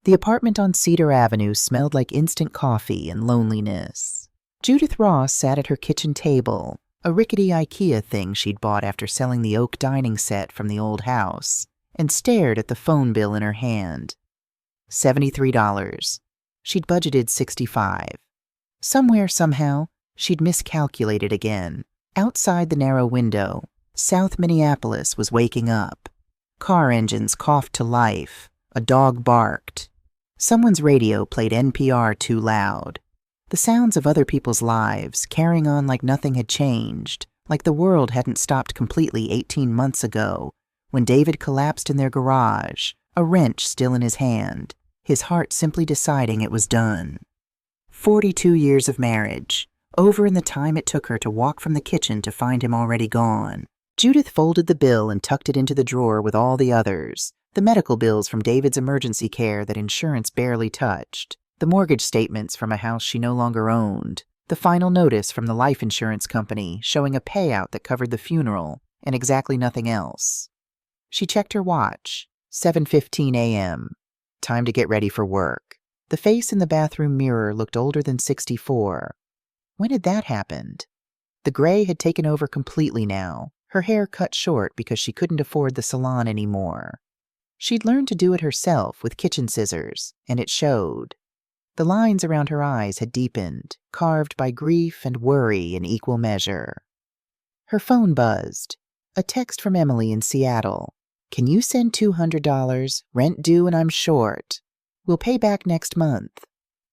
The apartment on Cedar Avenue smelled like instant coffee and loneliness. Judith Ross sat at her kitchen table, a rickety IKEA thing she'd bought after selling the oak dining set from the old house, and stared at the phone bill in her hand. $73. She'd budgeted $65. Somewhere, somehow, she'd miscalculated again. Outside the narrow window, South Minneapolis was waking up. Car engines coughed to life. A dog barked. Someone's radio played NPR too loud. The sounds of other people's lives carrying on like nothing had changed, like the world hadn't stopped completely 18 months ago, when David collapsed in their garage, a wrench still in his hand, his heart simply deciding it was done. 42 years of marriage, over in the time it took her to walk from the kitchen to find him already gone. Judith folded the bill and tucked it into the drawer with all the others, the medical bills from David's emergency care that insurance barely touched, the mortgage statements from a house she no longer owned, the final notice from the life insurance company showing a payout that covered the funeral, and exactly nothing else. She checked her watch. 7:15 a.m. Time to get ready for work. The face in the bathroom mirror looked older than 64. When had that happened? The gray had taken over completely now, her hair cut short because she couldn't afford the salon anymore. She'd learned to do it herself with kitchen scissors, and it showed. The lines around her eyes had deepened, carved by grief and worry in equal measure. Her phone buzzed. A text from Emily in Seattle. "Can you send $200? Rent due and I'm short. We'll pay back next month."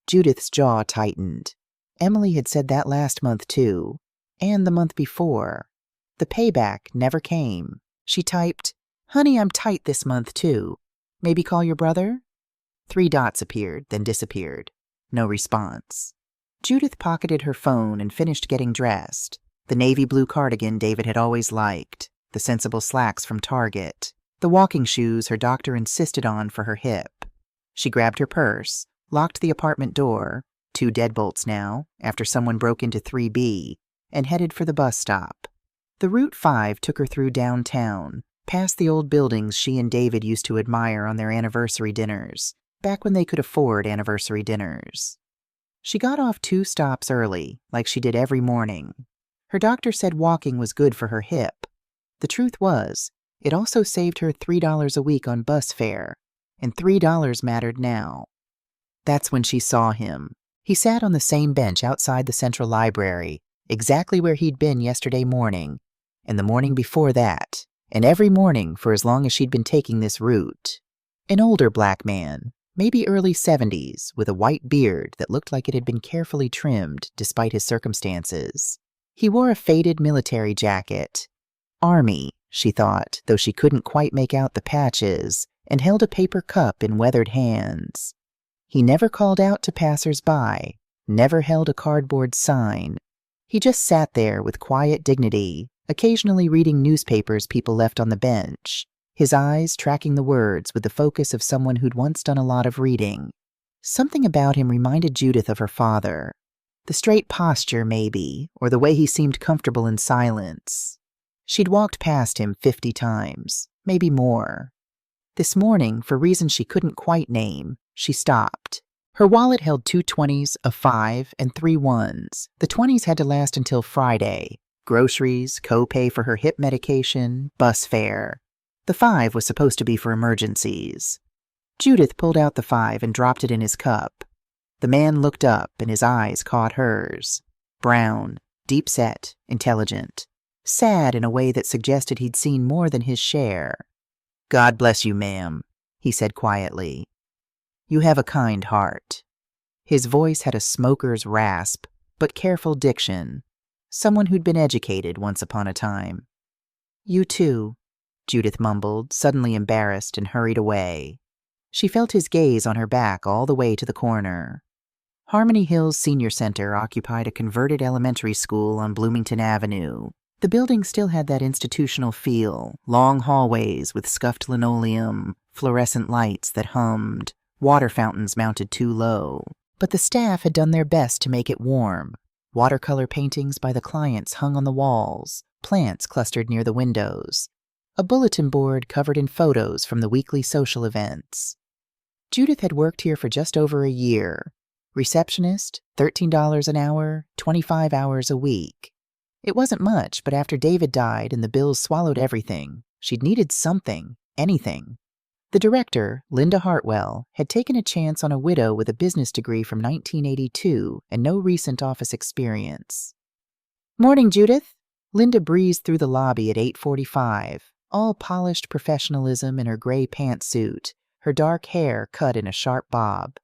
Judith's jaw tightened. Emily had said that last month too, and the month before. The payback never came. She typed, "Honey, I'm tight this month too. Maybe call your brother?" 3 dots appeared, then disappeared. No response. Judith pocketed her phone and finished getting dressed. The navy blue cardigan David had always liked, the sensible slacks from Target, the walking shoes her doctor insisted on for her hip. She grabbed her purse, locked the apartment door, 2 deadbolts now, after someone broke into 3B, and headed for the bus stop. The Route 5 took her through downtown, past the old buildings she and David used to admire on their anniversary dinners, back when they could afford anniversary dinners. She got off 2 stops early, like she did every morning. Her doctor said walking was good for her hip. The truth was, it also saved her $3 a week on bus fare, and $3 mattered now. That's when she saw him. He sat on the same bench outside the Central Library, exactly where he'd been yesterday morning, and the morning before that, and every morning for as long as she'd been taking this route. An older black man, maybe early 70s, with a white beard that looked like it had been carefully trimmed despite his circumstances. He wore a faded military jacket. Army, she thought, though she couldn't quite make out the patches, and held a paper cup in weathered hands. He never called out to passers-by, never held a cardboard sign. He just sat there with quiet dignity, occasionally reading newspapers people left on the bench, his eyes tracking the words with the focus of someone who'd once done a lot of reading. Something about him reminded Judith of her father. The straight posture, maybe, or the way he seemed comfortable in silence. She'd walked past him 50 times, maybe more. This morning, for reasons she couldn't quite name, she stopped. Her wallet held 2 20s, a 5, and 3 1s. The 20s had to last until Friday. Groceries, co-pay for her hip medication, bus fare. The 5 was supposed to be for emergencies. Judith pulled out the 5 and dropped it in his cup. The man looked up and his eyes caught hers. Brown, deep-set, intelligent. Sad in a way that suggested he'd seen more than his share. "God bless you, ma'am," he said quietly. "You have a kind heart." His voice had a smoker's rasp, but careful diction. Someone who'd been educated once upon a time. "You too," Judith mumbled, suddenly embarrassed, and hurried away. She felt his gaze on her back all the way to the corner. Harmony Hills Senior Center occupied a converted elementary school on Bloomington Avenue. The building still had that institutional feel, long hallways with scuffed linoleum, fluorescent lights that hummed, water fountains mounted too low. But the staff had done their best to make it warm. Watercolor paintings by the clients hung on the walls, plants clustered near the windows. A bulletin board covered in photos from the weekly social events. Judith had worked here for just over a year. Receptionist, $13 an hour, 25 hours a week. It wasn't much, but after David died and the bills swallowed everything, she'd needed something, anything. The director, Linda Hartwell, had taken a chance on a widow with a business degree from 1982 and no recent office experience. "Morning, Judith." Linda breezed through the lobby at 8:45, all polished professionalism in her gray pantsuit, her dark hair cut in a sharp bob.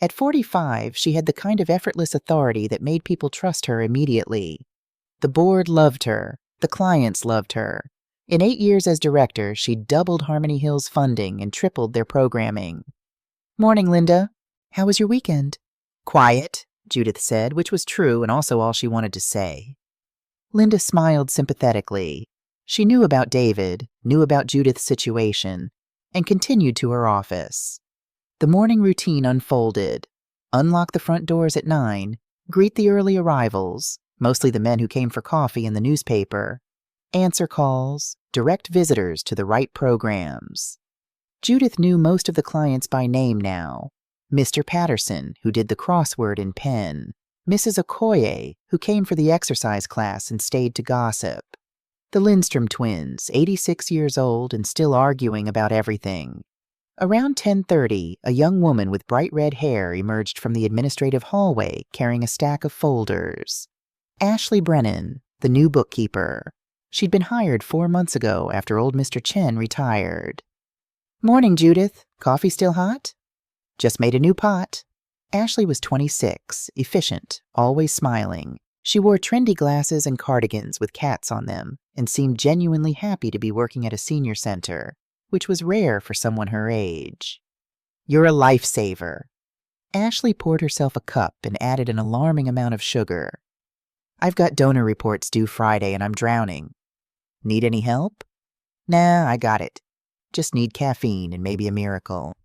At 45, she had the kind of effortless authority that made people trust her immediately. The board loved her. The clients loved her. In 8 years as director, she'd doubled Harmony Hill's funding and tripled their programming. "Morning, Linda. How was your weekend?" "Quiet," Judith said, which was true and also all she wanted to say. Linda smiled sympathetically. She knew about David, knew about Judith's situation, and continued to her office. The morning routine unfolded. Unlock the front doors at 9, greet the early arrivals, mostly the men who came for coffee and the newspaper, answer calls, direct visitors to the right programs. Judith knew most of the clients by name now. Mr. Patterson, who did the crossword in pen. Mrs. Okoye, who came for the exercise class and stayed to gossip. The Lindstrom twins, 86 years old and still arguing about everything. Around 10:30, a young woman with bright red hair emerged from the administrative hallway carrying a stack of folders. Ashley Brennan, the new bookkeeper. She'd been hired 4 months ago after old Mr. Chen retired. "Morning, Judith. Coffee still hot?" "Just made a new pot." Ashley was 26, efficient, always smiling. She wore trendy glasses and cardigans with cats on them and seemed genuinely happy to be working at a senior center, which was rare for someone her age. "You're a lifesaver." Ashley poured herself a cup and added an alarming amount of sugar. "I've got donor reports due Friday and I'm drowning." "Need any help?" "Nah, I got it. Just need caffeine and maybe a miracle."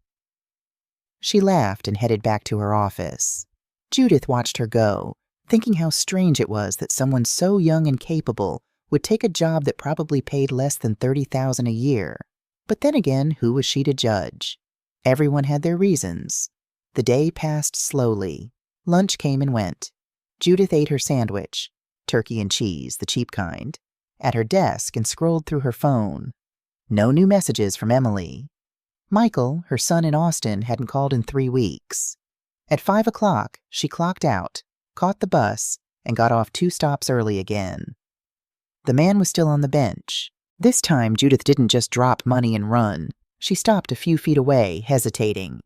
She laughed and headed back to her office. Judith watched her go, thinking how strange it was that someone so young and capable would take a job that probably paid less than $30,000 a year. But then again, who was she to judge? Everyone had their reasons. The day passed slowly. Lunch came and went. Judith ate her sandwich, turkey and cheese, the cheap kind, at her desk and scrolled through her phone. No new messages from Emily. Michael, her son in Austin, hadn't called in 3 weeks. At 5 o'clock, she clocked out, caught the bus, and got off 2 stops early again. The man was still on the bench. This time, Judith didn't just drop money and run. She stopped a few feet away, hesitating.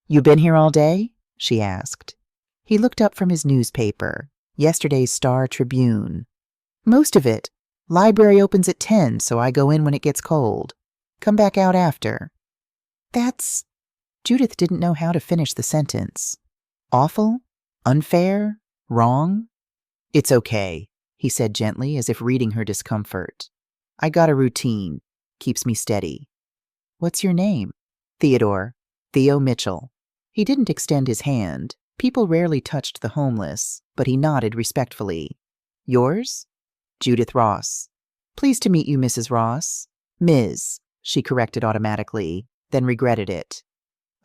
"You been here all day?" she asked. He looked up from his newspaper, yesterday's Star Tribune. "Most of it. Library opens at 10, so I go in when it gets cold. Come back out after." "That's..." Judith didn't know how to finish the sentence. "Awful? Unfair? Wrong?" "It's okay," he said gently, as if reading her discomfort. "I got a routine. Keeps me steady." "What's your name?" "Theodore. Theo Mitchell." He didn't extend his hand. People rarely touched the homeless, but he nodded respectfully. "Yours?" "Judith Ross." "Pleased to meet you, Mrs. Ross." "Ms.," she corrected automatically, then regretted it.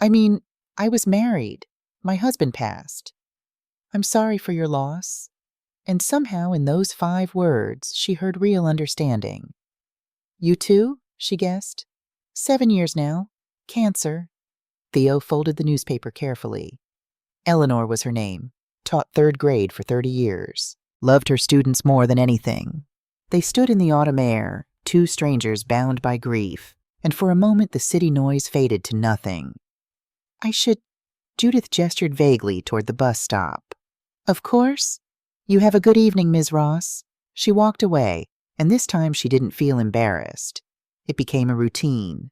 "I mean, I was married. My husband passed. I'm sorry for your loss." And somehow in those 5 words, she heard real understanding. "You too?" she guessed. 7 years now. Cancer." Theo folded the newspaper carefully. Eleanor was her name. Taught 3rd grade for 30 years. Loved her students more than anything. They stood in the autumn air, 2 strangers bound by grief, and for a moment the city noise faded to nothing. "I should..." Judith gestured vaguely toward the bus stop. "Of course. You have a good evening, Ms. Ross." She walked away, and this time she didn't feel embarrassed. It became a routine.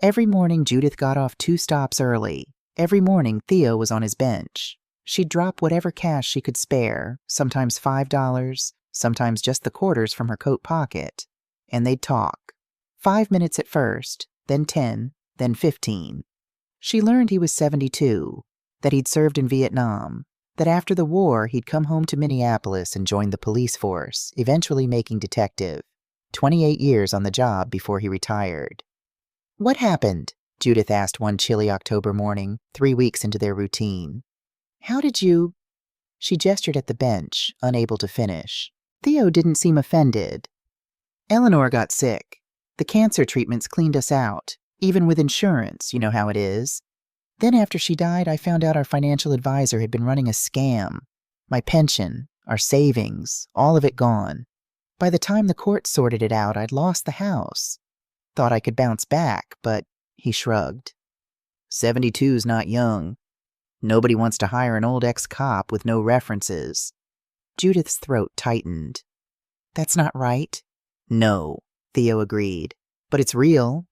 Every morning Judith got off 2 stops early. Every morning Theo was on his bench. She'd drop whatever cash she could spare, sometimes $5, sometimes just the quarters from her coat pocket, and they'd talk. 5 minutes at first, then 10, then 15. She learned he was 72, that he'd served in Vietnam, that after the war he'd come home to Minneapolis and joined the police force, eventually making detective. 28 years on the job before he retired. "What happened?" Judith asked one chilly October morning, 3 weeks into their routine. How did you... She gestured at the bench, unable to finish. Theo didn't seem offended. Eleanor got sick. The cancer treatments cleaned us out, even with insurance, you know how it is. Then after she died, I found out our financial advisor had been running a scam. My pension, our savings, all of it gone. By the time the court sorted it out, I'd lost the house. Thought I could bounce back, but he shrugged. 72's not young. Nobody wants to hire an old ex-cop with no references. Judith's throat tightened. That's not right. No, Theo agreed. But it's real.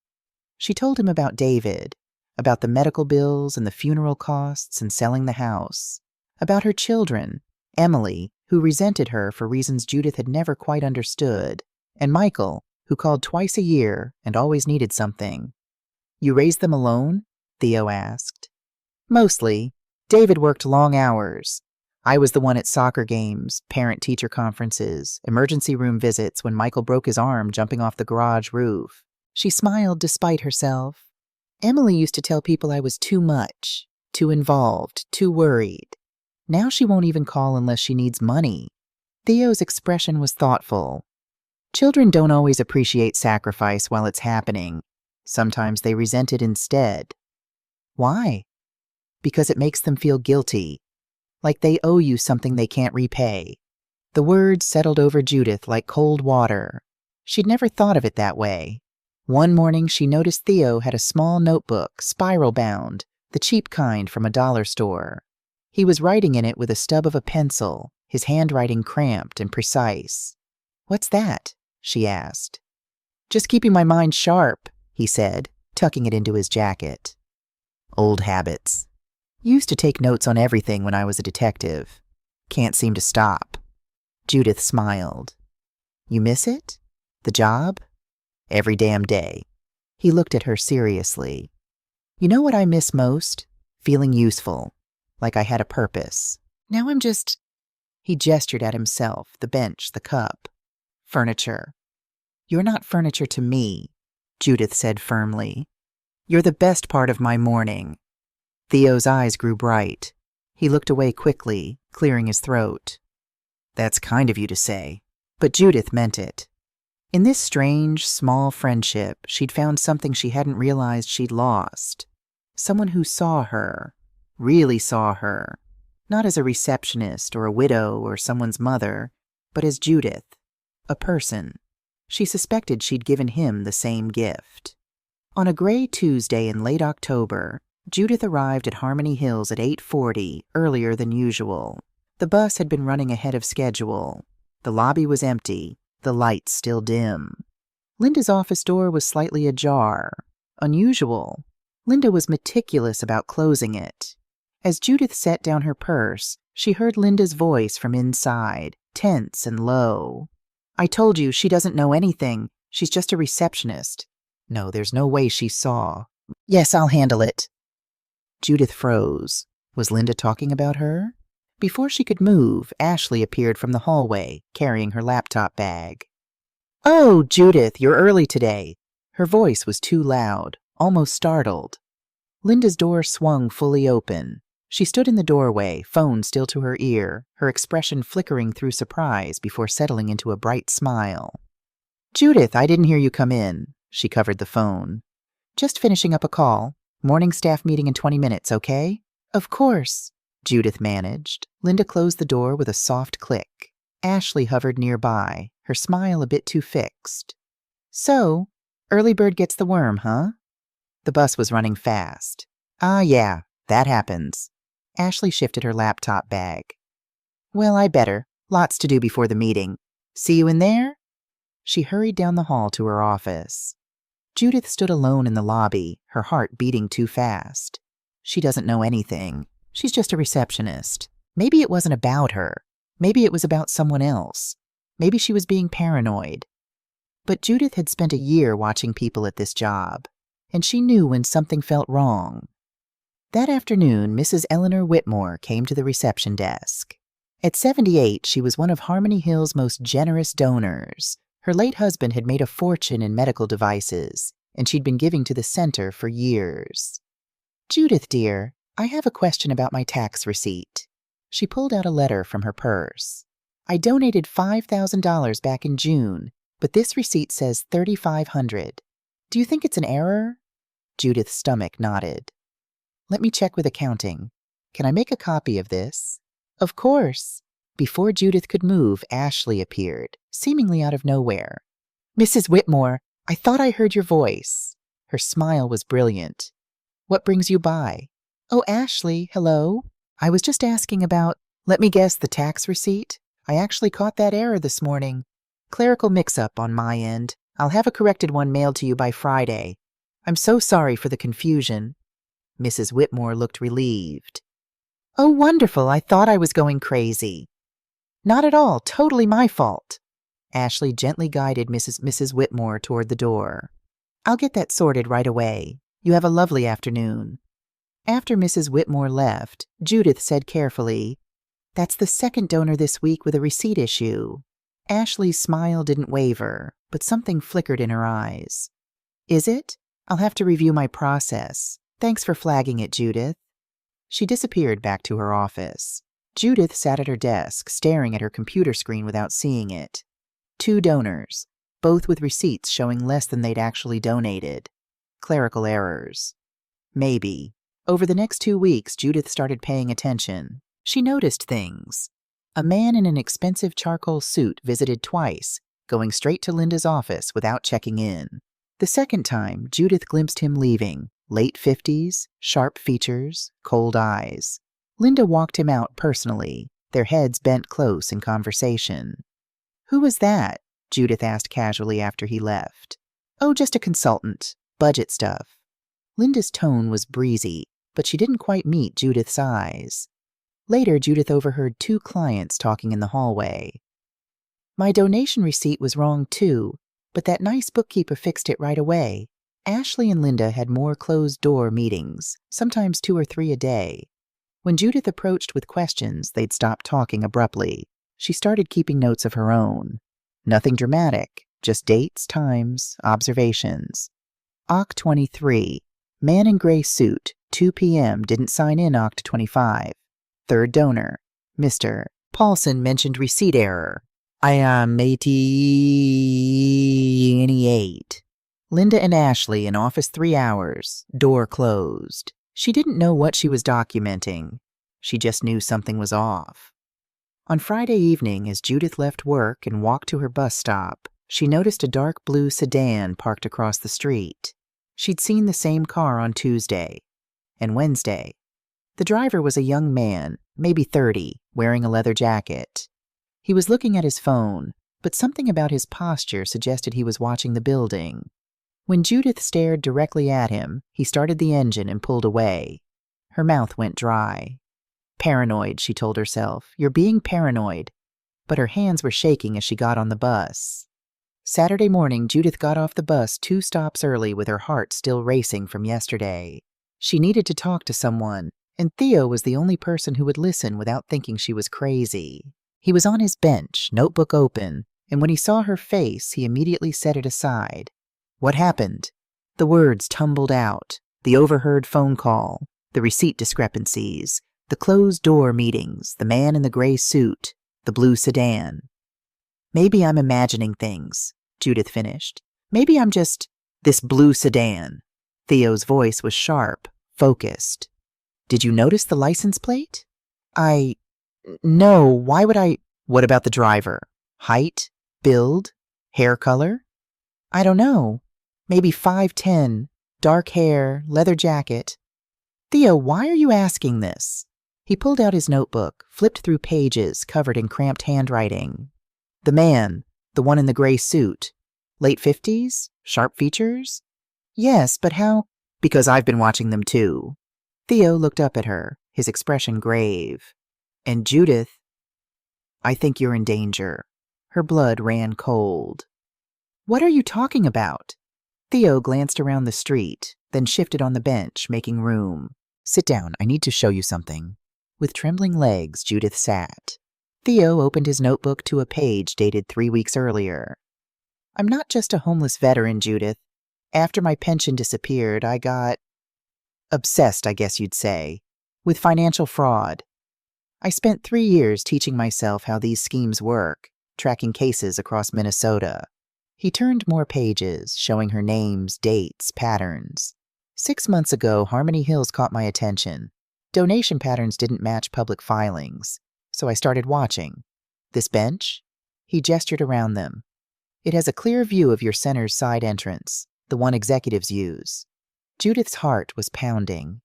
She told him about David, about the medical bills and the funeral costs and selling the house, about her children, Emily, who resented her for reasons Judith had never quite understood, and Michael, who called twice a year and always needed something. You raised them alone? Theo asked. Mostly. David worked long hours. I was the one at soccer games, parent-teacher conferences, emergency room visits when Michael broke his arm jumping off the garage roof. She smiled despite herself. Emily used to tell people I was too much, too involved, too worried. Now she won't even call unless she needs money. Theo's expression was thoughtful. Children don't always appreciate sacrifice while it's happening. Sometimes they resent it instead. Why? Because it makes them feel guilty, like they owe you something they can't repay. The words settled over Judith like cold water. She'd never thought of it that way. One morning she noticed Theo had a small notebook, spiral-bound, the cheap kind from a dollar store. He was writing in it with a stub of a pencil, his handwriting cramped and precise. What's that? She asked. Just keeping my mind sharp, he said, tucking it into his jacket. Old habits. Used to take notes on everything when I was a detective. Can't seem to stop. Judith smiled. You miss it? The job? Every damn day. He looked at her seriously. You know what I miss most? Feeling useful. Like I had a purpose. Now I'm just... He gestured at himself, the bench, the cup. Furniture. You're not furniture to me, Judith said firmly. You're the best part of my morning. Theo's eyes grew bright. He looked away quickly, clearing his throat. That's kind of you to say. But Judith meant it. In this strange, small friendship, she'd found something she hadn't realized she'd lost. Someone who saw her, really saw her, not as a receptionist or a widow or someone's mother, but as Judith, a person. She suspected she'd given him the same gift. On a gray Tuesday in late October, Judith arrived at Harmony Hills at 8:40, earlier than usual. The bus had been running ahead of schedule. The lobby was empty, the lights still dim. Linda's office door was slightly ajar. Unusual. Linda was meticulous about closing it. As Judith set down her purse, she heard Linda's voice from inside, tense and low. I told you, she doesn't know anything. She's just a receptionist. No, there's no way she saw. Yes, I'll handle it. Judith froze. Was Linda talking about her? Before she could move, Ashley appeared from the hallway, carrying her laptop bag. Oh, Judith, you're early today. Her voice was too loud, almost startled. Linda's door swung fully open. She stood in the doorway, phone still to her ear, her expression flickering through surprise before settling into a bright smile. Judith, I didn't hear you come in. She covered the phone. Just finishing up a call. Morning staff meeting in 20 minutes, okay? Of course, Judith managed. Linda closed the door with a soft click. Ashley hovered nearby, her smile a bit too fixed. So, early bird gets the worm, huh? The bus was running fast. Ah, yeah, that happens. Ashley shifted her laptop bag. Well, I better. Lots to do before the meeting. See you in there? She hurried down the hall to her office. Judith stood alone in the lobby, her heart beating too fast. She doesn't know anything. She's just a receptionist. Maybe it wasn't about her. Maybe it was about someone else. Maybe she was being paranoid. But Judith had spent a year watching people at this job, and she knew when something felt wrong. That afternoon, Mrs. Eleanor Whitmore came to the reception desk. At 78, she was one of Harmony Hill's most generous donors. Her late husband had made a fortune in medical devices, and she'd been giving to the center for years. "Judith, dear, I have a question about my tax receipt." She pulled out a letter from her purse. "I donated $5,000 back in June, but this receipt says $3,500. Do you think it's an error?" Judith's stomach nodded. "Let me check with accounting. Can I make a copy of this?" "Of course." Before Judith could move, Ashley appeared, seemingly out of nowhere. "Mrs. Whitmore, I thought I heard your voice." Her smile was brilliant. "What brings you by?" "Oh, Ashley, hello. I was just asking about, let me guess, the tax receipt. I actually caught that error this morning. Clerical mix-up on my end. I'll have a corrected one mailed to you by Friday. I'm so sorry for the confusion." Mrs. Whitmore looked relieved. "Oh, wonderful. I thought I was going crazy." "Not at all. Totally my fault." Ashley gently guided Mrs. Whitmore toward the door. "I'll get that sorted right away. You have a lovely afternoon." After Mrs. Whitmore left, Judith said carefully, "That's the second donor this week with a receipt issue." Ashley's smile didn't waver, but something flickered in her eyes. "Is it? I'll have to review my process. Thanks for flagging it, Judith." She disappeared back to her office. Judith sat at her desk, staring at her computer screen without seeing it. 2 donors, both with receipts showing less than they'd actually donated. Clerical errors. Maybe. Over the next 2 weeks, Judith started paying attention. She noticed things. A man in an expensive charcoal suit visited twice, going straight to Linda's office without checking in. The second time, Judith glimpsed him leaving, late 50s, sharp features, cold eyes. Linda walked him out personally, their heads bent close in conversation. "Who was that?" Judith asked casually after he left. "Oh, just a consultant. Budget stuff." Linda's tone was breezy, but she didn't quite meet Judith's eyes. Later, Judith overheard 2 clients talking in the hallway. "My donation receipt was wrong too, but that nice bookkeeper fixed it right away." Ashley and Linda had more closed-door meetings, sometimes 2 or 3 a day. When Judith approached with questions, they'd stop talking abruptly. She started keeping notes of her own. Nothing dramatic, just dates, times, observations. Oct 23. Man in gray suit, 2 p.m. didn't sign in Oct 25. Third donor. Mr. Paulson mentioned receipt error. I am 88. Linda and Ashley in office 3 hours. Door closed. She didn't know what she was documenting. She just knew something was off. On Friday evening, as Judith left work and walked to her bus stop, she noticed a dark blue sedan parked across the street. She'd seen the same car on Tuesday and Wednesday. The driver was a young man, maybe 30, wearing a leather jacket. He was looking at his phone, but something about his posture suggested he was watching the building. When Judith stared directly at him, he started the engine and pulled away. Her mouth went dry. "Paranoid," she told herself. "You're being paranoid." But her hands were shaking as she got on the bus. Saturday morning, Judith got off the bus 2 stops early with her heart still racing from yesterday. She needed to talk to someone, and Theo was the only person who would listen without thinking she was crazy. He was on his bench, notebook open, and when he saw her face, he immediately set it aside. What happened? The words tumbled out. The overheard phone call, the receipt discrepancies, the closed-door meetings, the man in the gray suit, the blue sedan. "Maybe I'm imagining things," Judith finished. "Maybe I'm just this blue sedan." Theo's voice was sharp, focused. "Did you notice the license plate?" No, why would I?" "What about the driver? Height? Build? Hair color?" "I don't know. Maybe 5'10", dark hair, leather jacket." "Theo, why are you asking this?" He pulled out his notebook, flipped through pages covered in cramped handwriting. "The man, the one in the gray suit. Late 50s? Sharp features?" "Yes, but how?" "Because I've been watching them too." Theo looked up at her, his expression grave. "And Judith, I think you're in danger." Her blood ran cold. "What are you talking about?" Theo glanced around the street, then shifted on the bench, making room. "Sit down, I need to show you something." With trembling legs, Judith sat. Theo opened his notebook to a page dated 3 weeks earlier. "I'm not just a homeless veteran, Judith. After my pension disappeared, I got obsessed, I guess you'd say, with financial fraud. I spent 3 years teaching myself how these schemes work, tracking cases across Minnesota. He turned more pages, showing her names, dates, patterns. 6 months ago, Harmony Hills caught my attention. Donation patterns didn't match public filings, so I started watching. This bench? He gestured around them. It has a clear view of your center's side entrance, the one executives use. Judith's heart was pounding.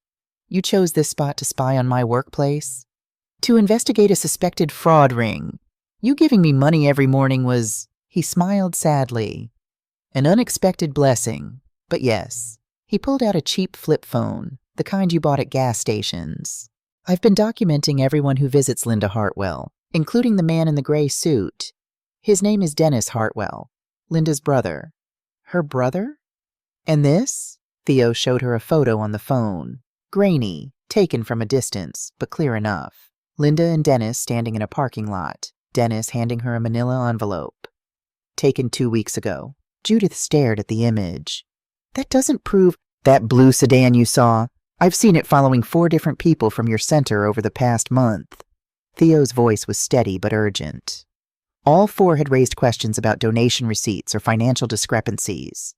You chose this spot to spy on my workplace? To investigate a suspected fraud ring. You giving me money every morning was... He smiled sadly. An unexpected blessing, but yes. He pulled out a cheap flip phone, the kind you bought at gas stations. I've been documenting everyone who visits Linda Hartwell, including the man in the gray suit. His name is Dennis Hartwell, Linda's brother. Her brother? And this? Theo showed her a photo on the phone. Grainy, taken from a distance, but clear enough. Linda and Dennis standing in a parking lot, Dennis handing her a manila envelope. Taken 2 weeks ago. Judith stared at the image. That doesn't prove... That blue sedan you saw, I've seen it following 4 different people from your center over the past month. Theo's voice was steady but urgent. All 4 had raised questions about donation receipts or financial discrepancies.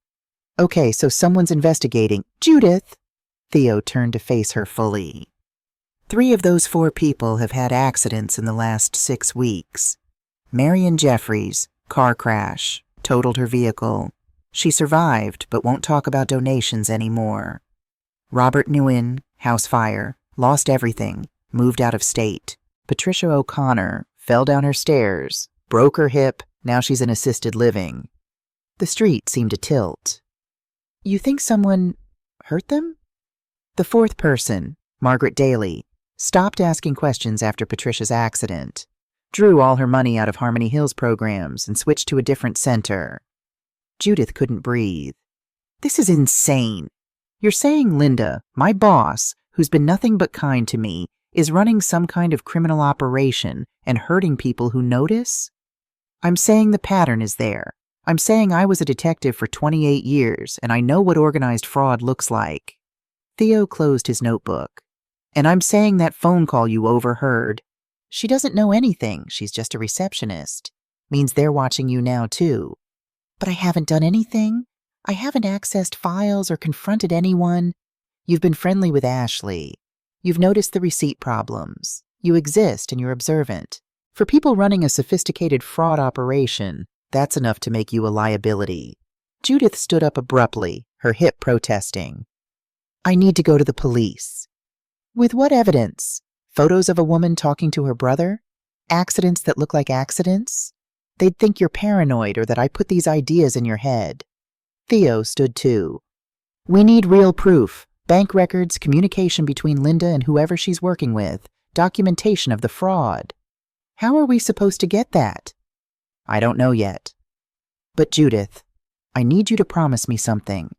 Okay, so someone's investigating. Judith! Theo turned to face her fully. 3 of those 4 people have had accidents in the last 6 weeks. Marion Jeffries, car crash, totaled her vehicle. She survived, but won't talk about donations anymore. Robert Nguyen, house fire, lost everything, moved out of state. Patricia O'Connor fell down her stairs, broke her hip, now she's in assisted living. The street seemed to tilt. You think someone hurt them? The 4th person, Margaret Daly, stopped asking questions after Patricia's accident, drew all her money out of Harmony Hills programs and switched to a different center. Judith couldn't breathe. This is insane. You're saying Linda, my boss, who's been nothing but kind to me, is running some kind of criminal operation and hurting people who notice? I'm saying the pattern is there. I'm saying I was a detective for 28 years and I know what organized fraud looks like. Theo closed his notebook. And I'm saying that phone call you overheard. She doesn't know anything. She's just a receptionist. Means they're watching you now, too. But I haven't done anything. I haven't accessed files or confronted anyone. You've been friendly with Ashley. You've noticed the receipt problems. You exist and you're observant. For people running a sophisticated fraud operation, that's enough to make you a liability. Judith stood up abruptly, her hip protesting. I need to go to the police. With what evidence? Photos of a woman talking to her brother? Accidents that look like accidents? They'd think you're paranoid or that I put these ideas in your head. Theo stood too. We need real proof. Bank records, communication between Linda and whoever she's working with, documentation of the fraud. How are we supposed to get that? I don't know yet. But Judith, I need you to promise me something.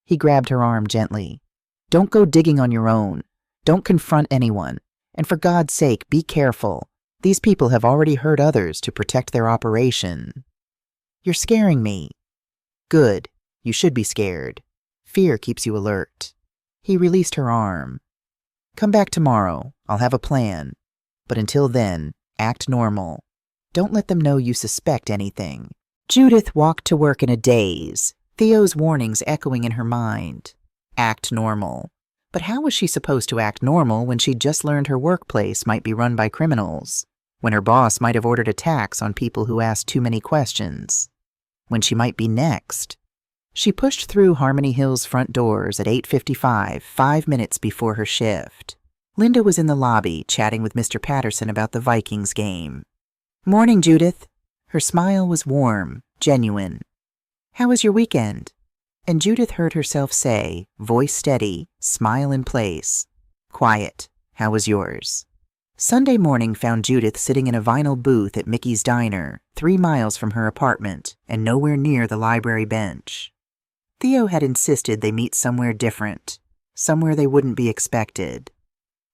He grabbed her arm gently. Don't go digging on your own. Don't confront anyone. And for God's sake, be careful. These people have already hurt others to protect their operation. You're scaring me. Good. You should be scared. Fear keeps you alert. He released her arm. Come back tomorrow. I'll have a plan. But until then, act normal. Don't let them know you suspect anything. Judith walked to work in a daze, Theo's warnings echoing in her mind. Act normal. But how was she supposed to act normal when she'd just learned her workplace might be run by criminals? When her boss might have ordered a tax on people who asked too many questions? When she might be next? She pushed through Harmony Hills' front doors at 8:55, 5 minutes before her shift. Linda was in the lobby, chatting with Mr. Patterson about the Vikings game. Morning, Judith. Her smile was warm, genuine. How was your weekend? And Judith heard herself say, voice steady, smile in place. Quiet. How was yours? Sunday morning found Judith sitting in a vinyl booth at Mickey's Diner, 3 miles from her apartment and nowhere near the library bench. Theo had insisted they meet somewhere different, somewhere they wouldn't be expected.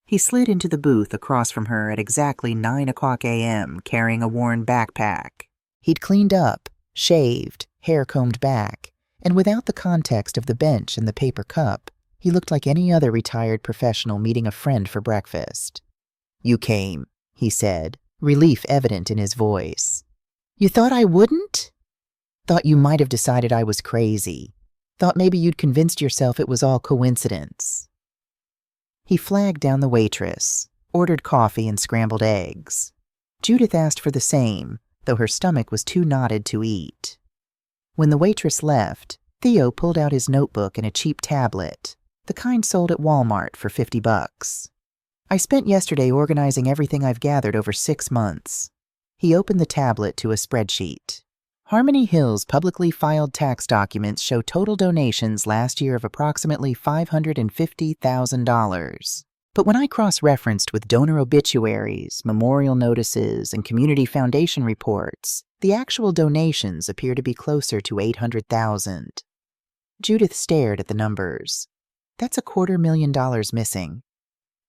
He slid into the booth across from her at exactly 9:00 a.m., carrying a worn backpack. He'd cleaned up, shaved, hair combed back, And without the context of the bench and the paper cup, he looked like any other retired professional meeting a friend for breakfast. "You came," he said, relief evident in his voice. "You thought I wouldn't?" "Thought you might have decided I was crazy. Thought maybe you'd convinced yourself it was all coincidence." He flagged down the waitress, ordered coffee and scrambled eggs. Judith asked for the same, though her stomach was too knotted to eat. When the waitress left, Theo pulled out his notebook and a cheap tablet, the kind sold at Walmart for $50. "I spent yesterday organizing everything I've gathered over 6 months." He opened the tablet to a spreadsheet. Harmony Hill's publicly filed tax documents show total donations last year of approximately $550,000. But when I cross-referenced with donor obituaries, memorial notices, and community foundation reports, the actual donations appear to be closer to $800,000. Judith stared at the numbers. That's $250,000 missing.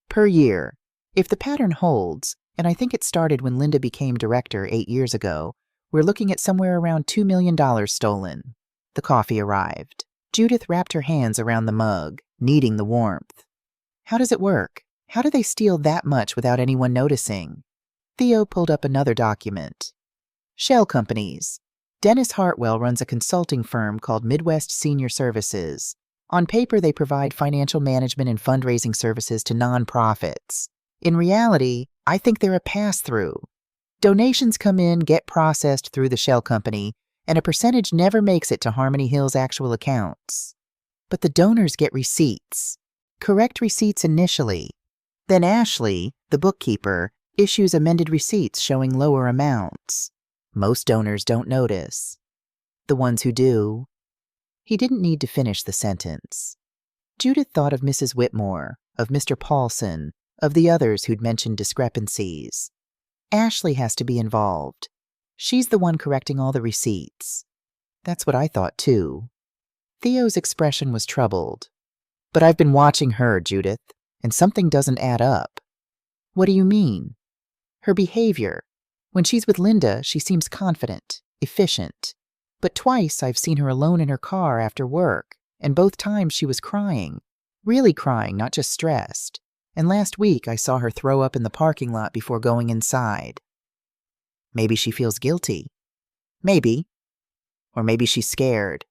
Per year. If the pattern holds, and I think it started when Linda became director 8 years ago, we're looking at somewhere around $2 million stolen. The coffee arrived. Judith wrapped her hands around the mug, needing the warmth. How does it work? How do they steal that much without anyone noticing? Theo pulled up another document. Shell companies. Dennis Hartwell runs a consulting firm called Midwest Senior Services. On paper, they provide financial management and fundraising services to nonprofits. In reality, I think they're a pass-through. Donations come in, get processed through the shell company, and a percentage never makes it to Harmony Hill's actual accounts. But the donors get receipts. Correct receipts initially. Then Ashley, the bookkeeper, issues amended receipts showing lower amounts. Most donors don't notice. The ones who do. He didn't need to finish the sentence. Judith thought of Mrs. Whitmore, of Mr. Paulson, of the others who'd mentioned discrepancies. Ashley has to be involved. She's the one correcting all the receipts. That's what I thought, too. Theo's expression was troubled. "But I've been watching her, Judith, and something doesn't add up." "What do you mean?" "Her behavior. When she's with Linda, she seems confident, efficient. But twice I've seen her alone in her car after work, and both times she was crying. Really crying, not just stressed. And last week I saw her throw up in the parking lot before going inside." "Maybe she feels guilty." "Maybe. Or maybe she's scared."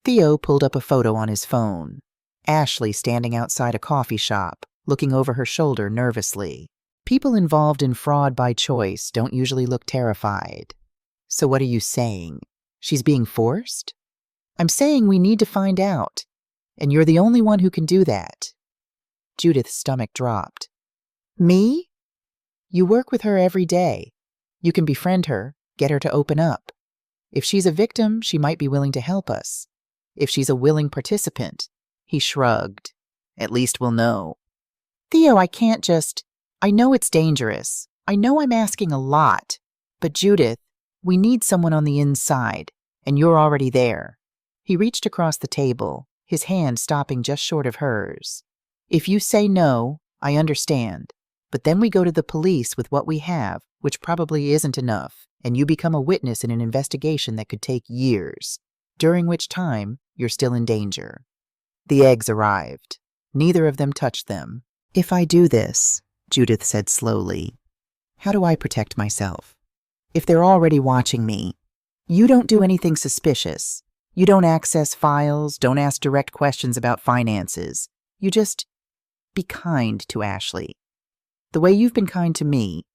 Theo pulled up a photo on his phone. Ashley standing outside a coffee shop, looking over her shoulder nervously. People involved in fraud by choice don't usually look terrified. "So what are you saying? She's being forced?" "I'm saying we need to find out. And you're the only one who can do that." Judith's stomach dropped. "Me?" "You work with her every day. You can befriend her, get her to open up. If she's a victim, she might be willing to help us. If she's a willing participant," he shrugged, "at least we'll know." "Theo, I can't just... I know it's dangerous. I know I'm asking a lot. But Judith, we need someone on the inside, and you're already there." He reached across the table, his hand stopping just short of hers. "If you say no, I understand. But then we go to the police with what we have, which probably isn't enough, and you become a witness in an investigation that could take years, during which time you're still in danger." The eggs arrived. Neither of them touched them. "If I do this," Judith said slowly, "how do I protect myself? If they're already watching me, you don't do anything suspicious. You don't access files, don't ask direct questions about finances. You just be kind to Ashley. The way you've been kind to me.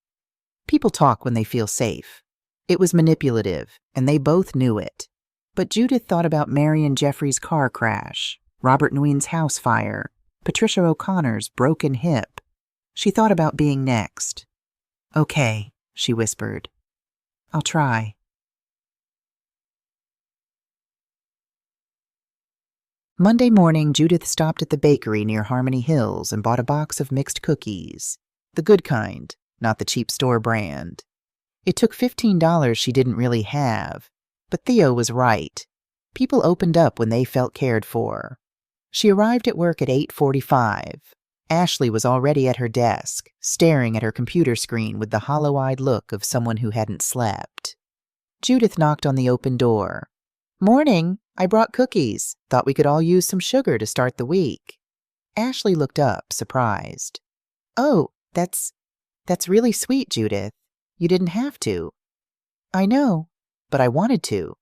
People talk when they feel safe. It was manipulative, and they both knew it. But Judith thought about Marion Jeffrey's car crash, Robert Nguyen's house fire, Patricia O'Connor's broken hip. She thought about being next. "Okay," she whispered. "I'll try." Monday morning, Judith stopped at the bakery near Harmony Hills and bought a box of mixed cookies. The good kind, not the cheap store brand. It took $15 she didn't really have, but Theo was right. People opened up when they felt cared for. She arrived at work at 8:45. Ashley was already at her desk, staring at her computer screen with the hollow-eyed look of someone who hadn't slept. Judith knocked on the open door. Morning. I brought cookies. Thought we could all use some sugar to start the week. Ashley looked up, surprised. Oh, that's really sweet, Judith. You didn't have to. I know, but I wanted to.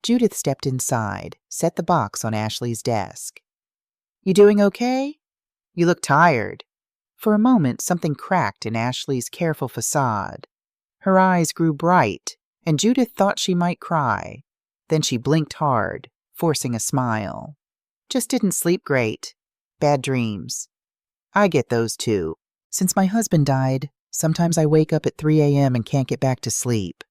Judith stepped inside, set the box on Ashley's desk. You doing okay? You look tired. For a moment, something cracked in Ashley's careful facade. Her eyes grew bright, and Judith thought she might cry. Then she blinked hard, forcing a smile. Just didn't sleep great. Bad dreams. I get those too. Since my husband died, sometimes I wake up at 3 a.m. and can't get back to sleep.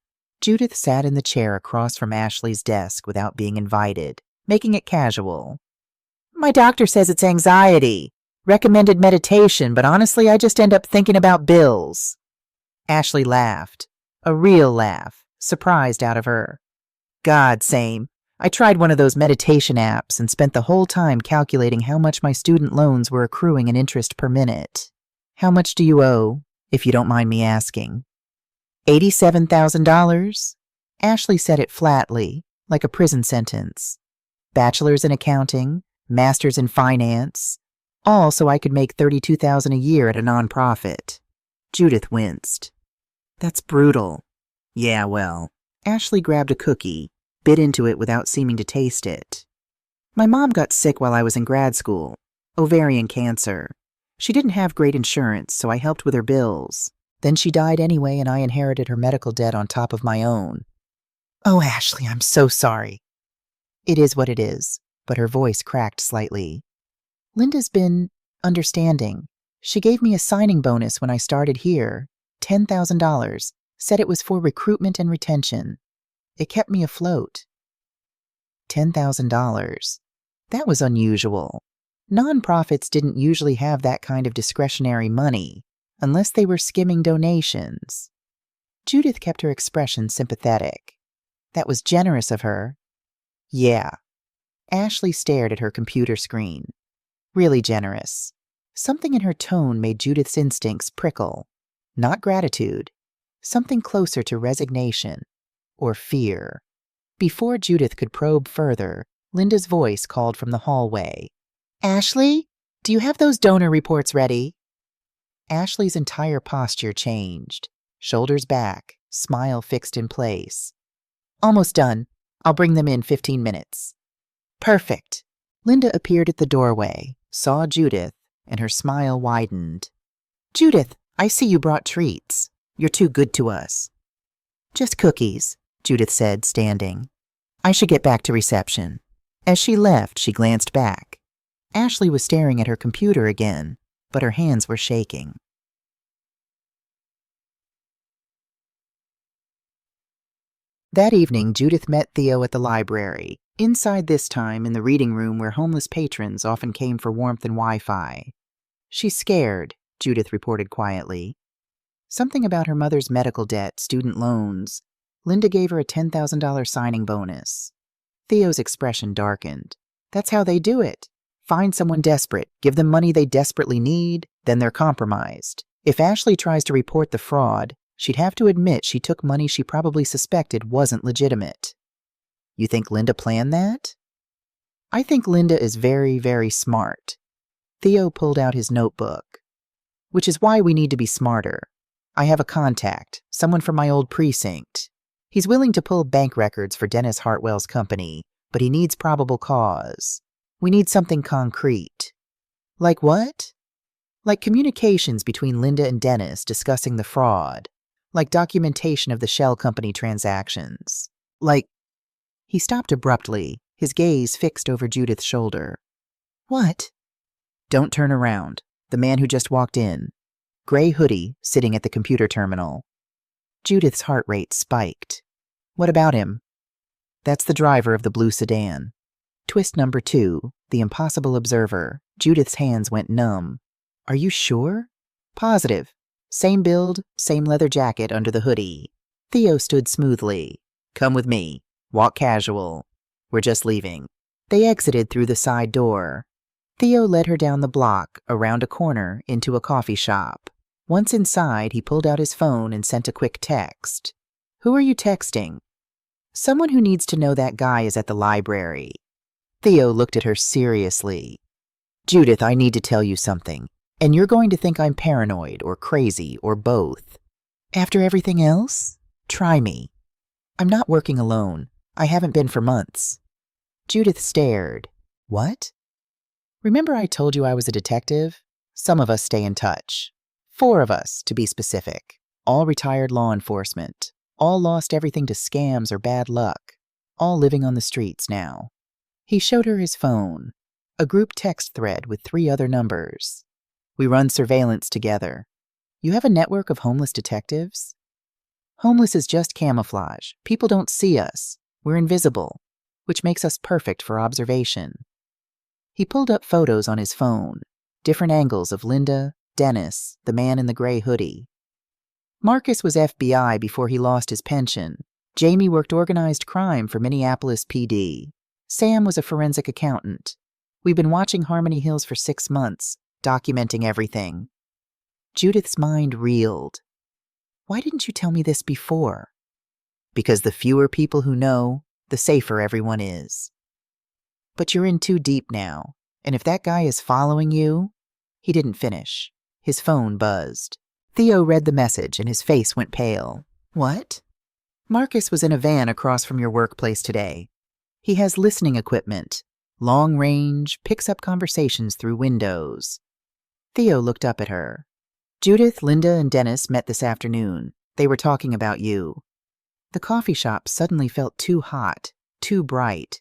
Judith sat in the chair across from Ashley's desk without being invited, making it casual. My doctor says it's anxiety. Recommended meditation, but honestly, I just end up thinking about bills. Ashley laughed. A real laugh, surprised out of her. God, same. I tried one of those meditation apps and spent the whole time calculating how much my student loans were accruing in interest per minute. How much do you owe, if you don't mind me asking? $87,000? Ashley said it flatly, like a prison sentence. Bachelor's in accounting, master's in finance, all so I could make $32,000 a year at a nonprofit. Judith winced. That's brutal. Yeah, well. Ashley grabbed a cookie, bit into it without seeming to taste it. My mom got sick while I was in grad school. Ovarian cancer. She didn't have great insurance, so I helped with her bills. Then she died anyway, and I inherited her medical debt on top of my own. Oh, Ashley, I'm so sorry. It is what it is, but her voice cracked slightly. Linda's been understanding. She gave me a signing bonus when I started here, $10,000, said it was for recruitment and retention. It kept me afloat. $10,000. That was unusual. Nonprofits didn't usually have that kind of discretionary money, unless they were skimming donations. Judith kept her expression sympathetic. That was generous of her. Yeah. Ashley stared at her computer screen. Really generous. Something in her tone made Judith's instincts prickle. Not gratitude. Something closer to resignation. Or fear. Before Judith could probe further, Linda's voice called from the hallway. Ashley, do you have those donor reports ready? Ashley's entire posture changed. Shoulders back, smile fixed in place. Almost done. I'll bring them in 15 minutes. Perfect. Linda appeared at the doorway, saw Judith, and her smile widened. Judith, I see you brought treats. You're too good to us. Just cookies, Judith said, standing. I should get back to reception. As she left, she glanced back. Ashley was staring at her computer again, but her hands were shaking. That evening, Judith met Theo at the library, inside this time in the reading room where homeless patrons often came for warmth and Wi-Fi. She's scared, Judith reported quietly. Something about her mother's medical debt, student loans. Linda gave her a $10,000 signing bonus. Theo's expression darkened. That's how they do it. Find someone desperate, give them money they desperately need, then they're compromised. If Ashley tries to report the fraud, she'd have to admit she took money she probably suspected wasn't legitimate. You think Linda planned that? I think Linda is very, very smart. Theo pulled out his notebook. Which is why we need to be smarter. I have a contact, someone from my old precinct. He's willing to pull bank records for Dennis Hartwell's company, but he needs probable cause. We need something concrete. Like what? Like communications between Linda and Dennis discussing the fraud. Like documentation of the shell company transactions. Like... He stopped abruptly, his gaze fixed over Judith's shoulder. What? Don't turn around. The man who just walked in. Gray hoodie, sitting at the computer terminal. Judith's heart rate spiked. What about him? That's the driver of the blue sedan. Twist number 2, the impossible observer. Judith's hands went numb. Are you sure? Positive. Same build, same leather jacket under the hoodie. Theo stood smoothly. Come with me. Walk casual. We're just leaving. They exited through the side door. Theo led her down the block, around a corner, into a coffee shop. Once inside, he pulled out his phone and sent a quick text. Who are you texting? Someone who needs to know that guy is at the library. Theo looked at her seriously. Judith, I need to tell you something, and you're going to think I'm paranoid or crazy or both. After everything else, try me. I'm not working alone. I haven't been for months. Judith stared. What? Remember I told you I was a detective? Some of us stay in touch. 4 of us, to be specific. All retired law enforcement. All lost everything to scams or bad luck. All living on the streets now. He showed her his phone, a group text thread with 3 other numbers. We run surveillance together. You have a network of homeless detectives? Homeless is just camouflage. People don't see us. We're invisible, which makes us perfect for observation. He pulled up photos on his phone, different angles of Linda, Dennis, the man in the gray hoodie. Marcus was FBI before he lost his pension. Jamie worked organized crime for Minneapolis PD. Sam was a forensic accountant. We've been watching Harmony Hills for 6 months, documenting everything. Judith's mind reeled. Why didn't you tell me this before? Because the fewer people who know, the safer everyone is. But you're in too deep now, and if that guy is following you... He didn't finish. His phone buzzed. Theo read the message and his face went pale. What? Marcus was in a van across from your workplace today. He has listening equipment. Long range, picks up conversations through windows. Theo looked up at her. Judith, Linda, and Dennis met this afternoon. They were talking about you. The coffee shop suddenly felt too hot, too bright.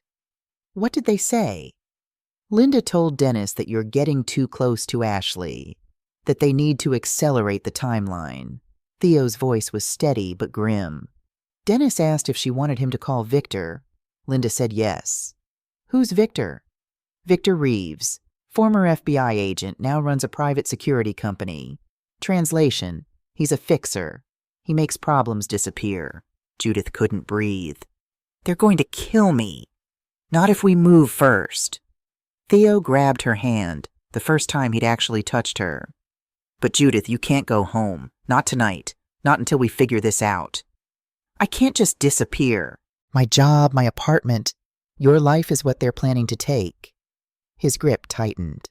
What did they say? Linda told Dennis that you're getting too close to Ashley, that they need to accelerate the timeline. Theo's voice was steady but grim. Dennis asked if she wanted him to call Victor. Linda said yes. Who's Victor? Victor Reeves, former FBI agent, now runs a private security company. Translation, he's a fixer. He makes problems disappear. Judith couldn't breathe. They're going to kill me. Not if we move first. Theo grabbed her hand, the first time he'd actually touched her. But Judith, you can't go home. Not tonight. Not until we figure this out. I can't just disappear. My job, my apartment. Your life is what they're planning to take. His grip tightened.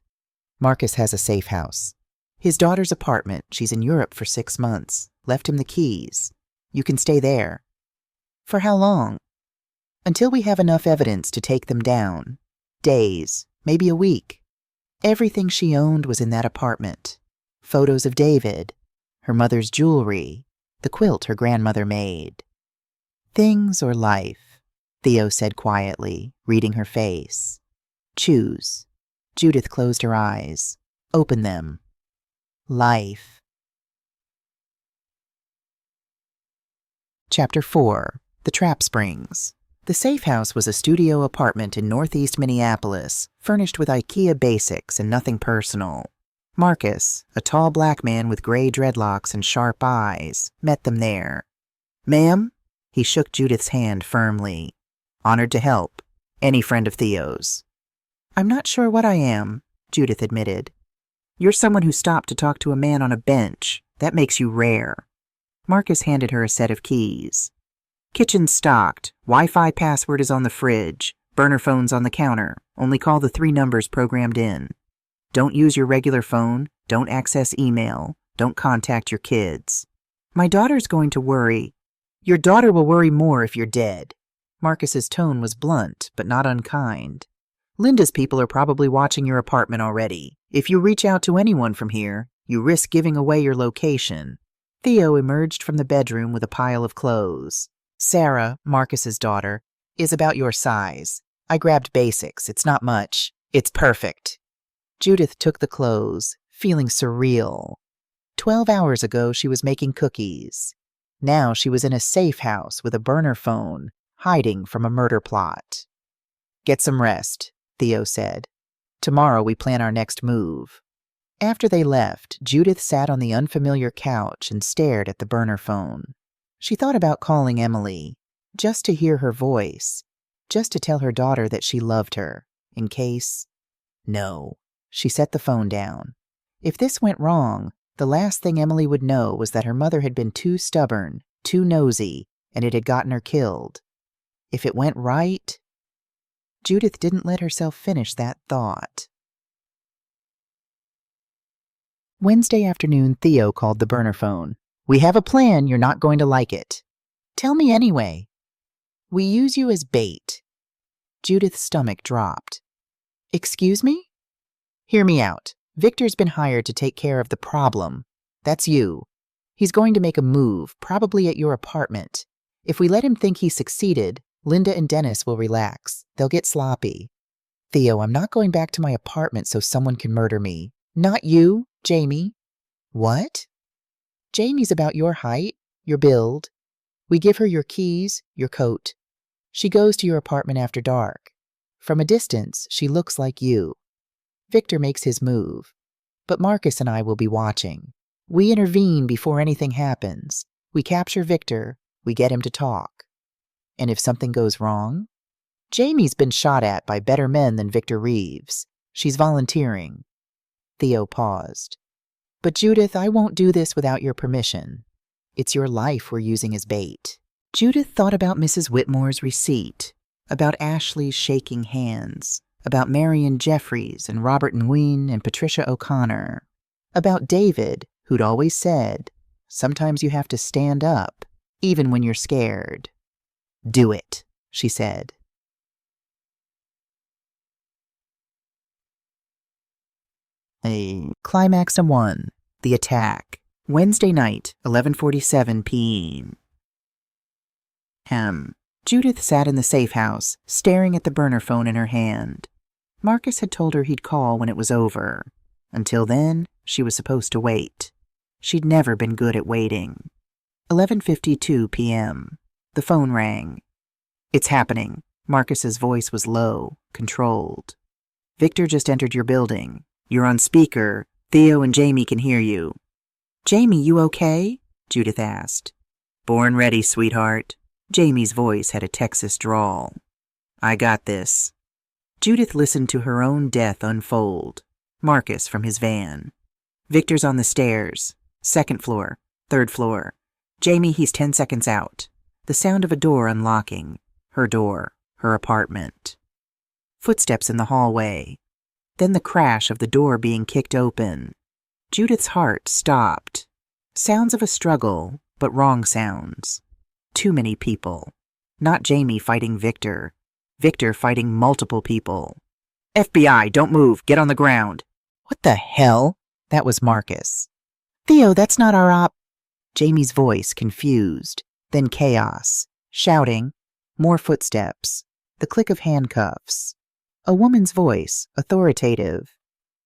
Marcus has a safe house. His daughter's apartment, she's in Europe for 6 months, left him the keys. You can stay there. For how long? Until we have enough evidence to take them down. Days, maybe a week. Everything she owned was in that apartment. Photos of David, her mother's jewelry, the quilt her grandmother made. Things or life, Theo said quietly, reading her face. Choose. Judith closed her eyes. Open them. Life. Chapter 4. The Trap Springs. The safe house was a studio apartment in northeast Minneapolis, furnished with IKEA basics and nothing personal. Marcus, a tall black man with gray dreadlocks and sharp eyes, met them there. Ma'am? He shook Judith's hand firmly. Honored to help. Any friend of Theo's. I'm not sure what I am, Judith admitted. You're someone who stopped to talk to a man on a bench. That makes you rare. Marcus handed her a set of keys. Kitchen's stocked. Wi-Fi password is on the fridge. Burner phone's on the counter. Only call the 3 numbers programmed in. Don't use your regular phone. Don't access email. Don't contact your kids. My daughter's going to worry. Your daughter will worry more if you're dead. Marcus's tone was blunt, but not unkind. Linda's people are probably watching your apartment already. If you reach out to anyone from here, you risk giving away your location. Theo emerged from the bedroom with a pile of clothes. Sarah, Marcus's daughter, is about your size. I grabbed basics. It's not much. It's perfect. Judith took the clothes, feeling surreal. 12 hours ago, she was making cookies. Now she was in a safe house with a burner phone, hiding from a murder plot. Get some rest, Theo said. Tomorrow we plan our next move. After they left, Judith sat on the unfamiliar couch and stared at the burner phone. She thought about calling Emily, just to hear her voice, just to tell her daughter that she loved her, in case... No. She set the phone down. If this went wrong, the last thing Emily would know was that her mother had been too stubborn, too nosy, and it had gotten her killed. If it went right... Judith didn't let herself finish that thought. Wednesday afternoon, Theo called the burner phone. "We have a plan. You're not going to like it." "Tell me anyway." "We use you as bait." Judith's stomach dropped. "Excuse me?" "Hear me out. Victor's been hired to take care of the problem. That's you. He's going to make a move, probably at your apartment. If we let him think he succeeded, Linda and Dennis will relax. They'll get sloppy." "Theo, I'm not going back to my apartment so someone can murder me." "Not you, Jamie." "What?" "Jamie's about your height, your build. We give her your keys, your coat. She goes to your apartment after dark. From a distance, she looks like you. Victor makes his move. But Marcus and I will be watching. We intervene before anything happens. We capture Victor. We get him to talk. And if something goes wrong? Jamie's been shot at by better men than Victor Reeves. She's volunteering." Theo paused. "But Judith, I won't do this without your permission. It's your life we're using as bait." Judith thought about Mrs. Whitmore's receipt, about Ashley's shaking hands, about Marion Jeffries and Robert Nguyen and Patricia O'Connor, about David, who'd always said, "Sometimes you have to stand up, even when you're scared." "Do it," she said. Climax 1. The attack. Wednesday night, 11:47 p.m. Judith sat in the safe house, staring at the burner phone in her hand. Marcus had told her he'd call when it was over. Until then, she was supposed to wait. She'd never been good at waiting. 11:52 p.m. The phone rang. "It's happening." Marcus's voice was low, controlled. "Victor just entered your building. You're on speaker. Theo and Jamie can hear you." "Jamie, you okay?" Judith asked. "Born ready, sweetheart." Jamie's voice had a Texas drawl. "I got this." Judith listened to her own death unfold. Marcus from his van. "Victor's on the stairs. 2nd floor. 3rd floor. Jamie, he's 10 seconds out." The sound of a door unlocking. Her door. Her apartment. Footsteps in the hallway. Then the crash of the door being kicked open. Judith's heart stopped. Sounds of a struggle, but wrong sounds. Too many people. Not Jamie fighting Victor. Victor fighting multiple people. "FBI, don't move. Get on the ground." "What the hell?" That was Marcus. "Theo, that's not our op..." Jamie's voice, confused. Then chaos. Shouting. More footsteps. The click of handcuffs. A woman's voice, authoritative.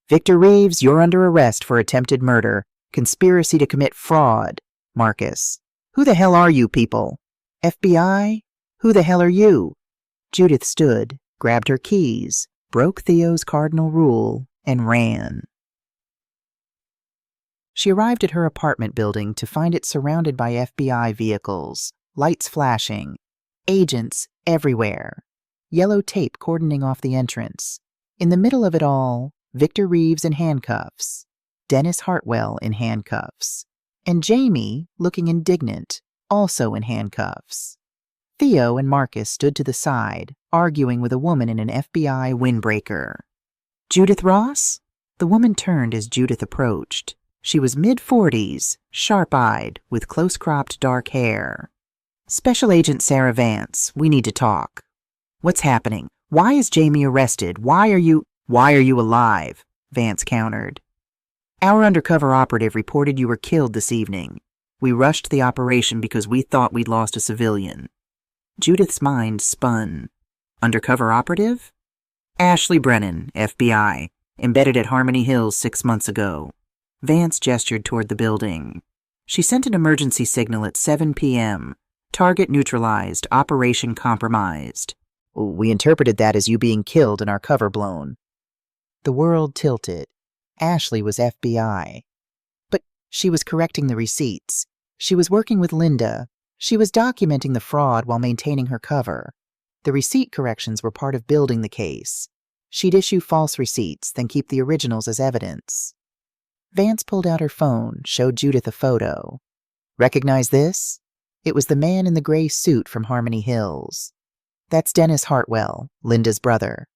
"Victor Reeves, you're under arrest for attempted murder. Conspiracy to commit fraud." Marcus. "Who the hell are you people?" "FBI? Who the hell are you?" Judith stood, grabbed her keys, broke Theo's cardinal rule, and ran. She arrived at her apartment building to find it surrounded by FBI vehicles, lights flashing, agents everywhere, yellow tape cordoning off the entrance. In the middle of it all, Victor Reeves in handcuffs, Dennis Hartwell in handcuffs, and Jamie, looking indignant, also in handcuffs. Theo and Marcus stood to the side, arguing with a woman in an FBI windbreaker. "Judith Ross?" The woman turned as Judith approached. She was mid-40s, sharp-eyed, with close-cropped dark hair. "Special Agent Sarah Vance, we need to talk." "What's happening? Why is Jamie arrested? Why are you alive?" Vance countered. "Our undercover operative reported you were killed this evening. We rushed the operation because we thought we'd lost a civilian." Judith's mind spun. "Undercover operative?" "Ashley Brennan, FBI, embedded at Harmony Hills 6 months ago." Vance gestured toward the building. "She sent an emergency signal at 7 p.m. Target neutralized, operation compromised." "We interpreted that as you being killed and our cover blown." The world tilted. Ashley was FBI. But she was correcting the receipts. She was working with Linda. She was documenting the fraud while maintaining her cover. The receipt corrections were part of building the case. She'd issue false receipts, then keep the originals as evidence. Vance pulled out her phone, showed Judith a photo. "Recognize this?" It was the man in the gray suit from Harmony Hills. That's Dennis Hartwell, Linda's brother.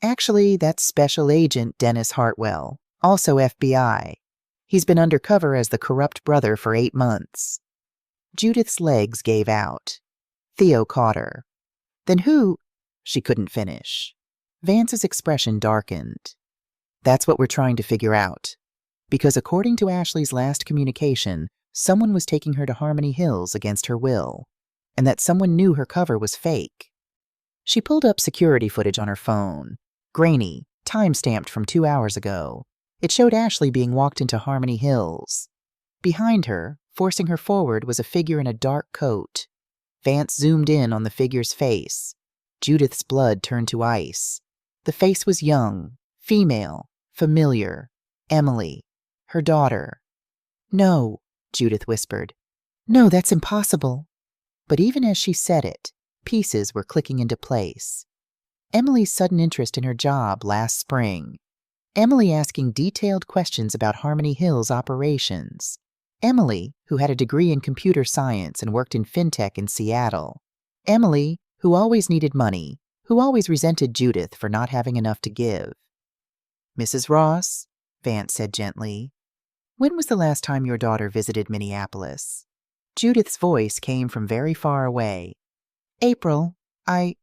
Actually, that's Special Agent Dennis Hartwell, also FBI. He's been undercover as the corrupt brother for 8 months. Judith's legs gave out. Theo caught her. Then who? She couldn't finish. Vance's expression darkened. That's what we're trying to figure out. Because according to Ashley's last communication, someone was taking her to Harmony Hills against her will, and that someone knew her cover was fake. She pulled up security footage on her phone. Grainy, time-stamped from 2 hours ago. It showed Ashley being walked into Harmony Hills. Behind her, forcing her forward, was a figure in a dark coat. Vance zoomed in on the figure's face. Judith's blood turned to ice. The face was young, female, familiar. Emily, her daughter. No, Judith whispered. No, that's impossible. But even as she said it, pieces were clicking into place. Emily's sudden interest in her job last spring. Emily asking detailed questions about Harmony Hills operations. Emily, who had a degree in computer science and worked in fintech in Seattle. Emily, who always needed money, who always resented Judith for not having enough to give. Mrs. Ross, Vance said gently, when was the last time your daughter visited Minneapolis? Judith's voice came from very far away. April, I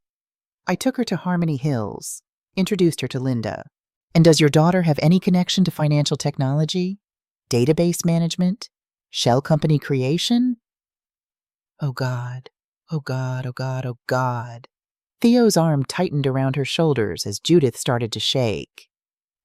took her to Harmony Hills, introduced her to Linda. And does your daughter have any connection to financial technology? Database management? Shell company creation? Oh God, oh God, oh God, oh God. Theo's arm tightened around her shoulders as Judith started to shake.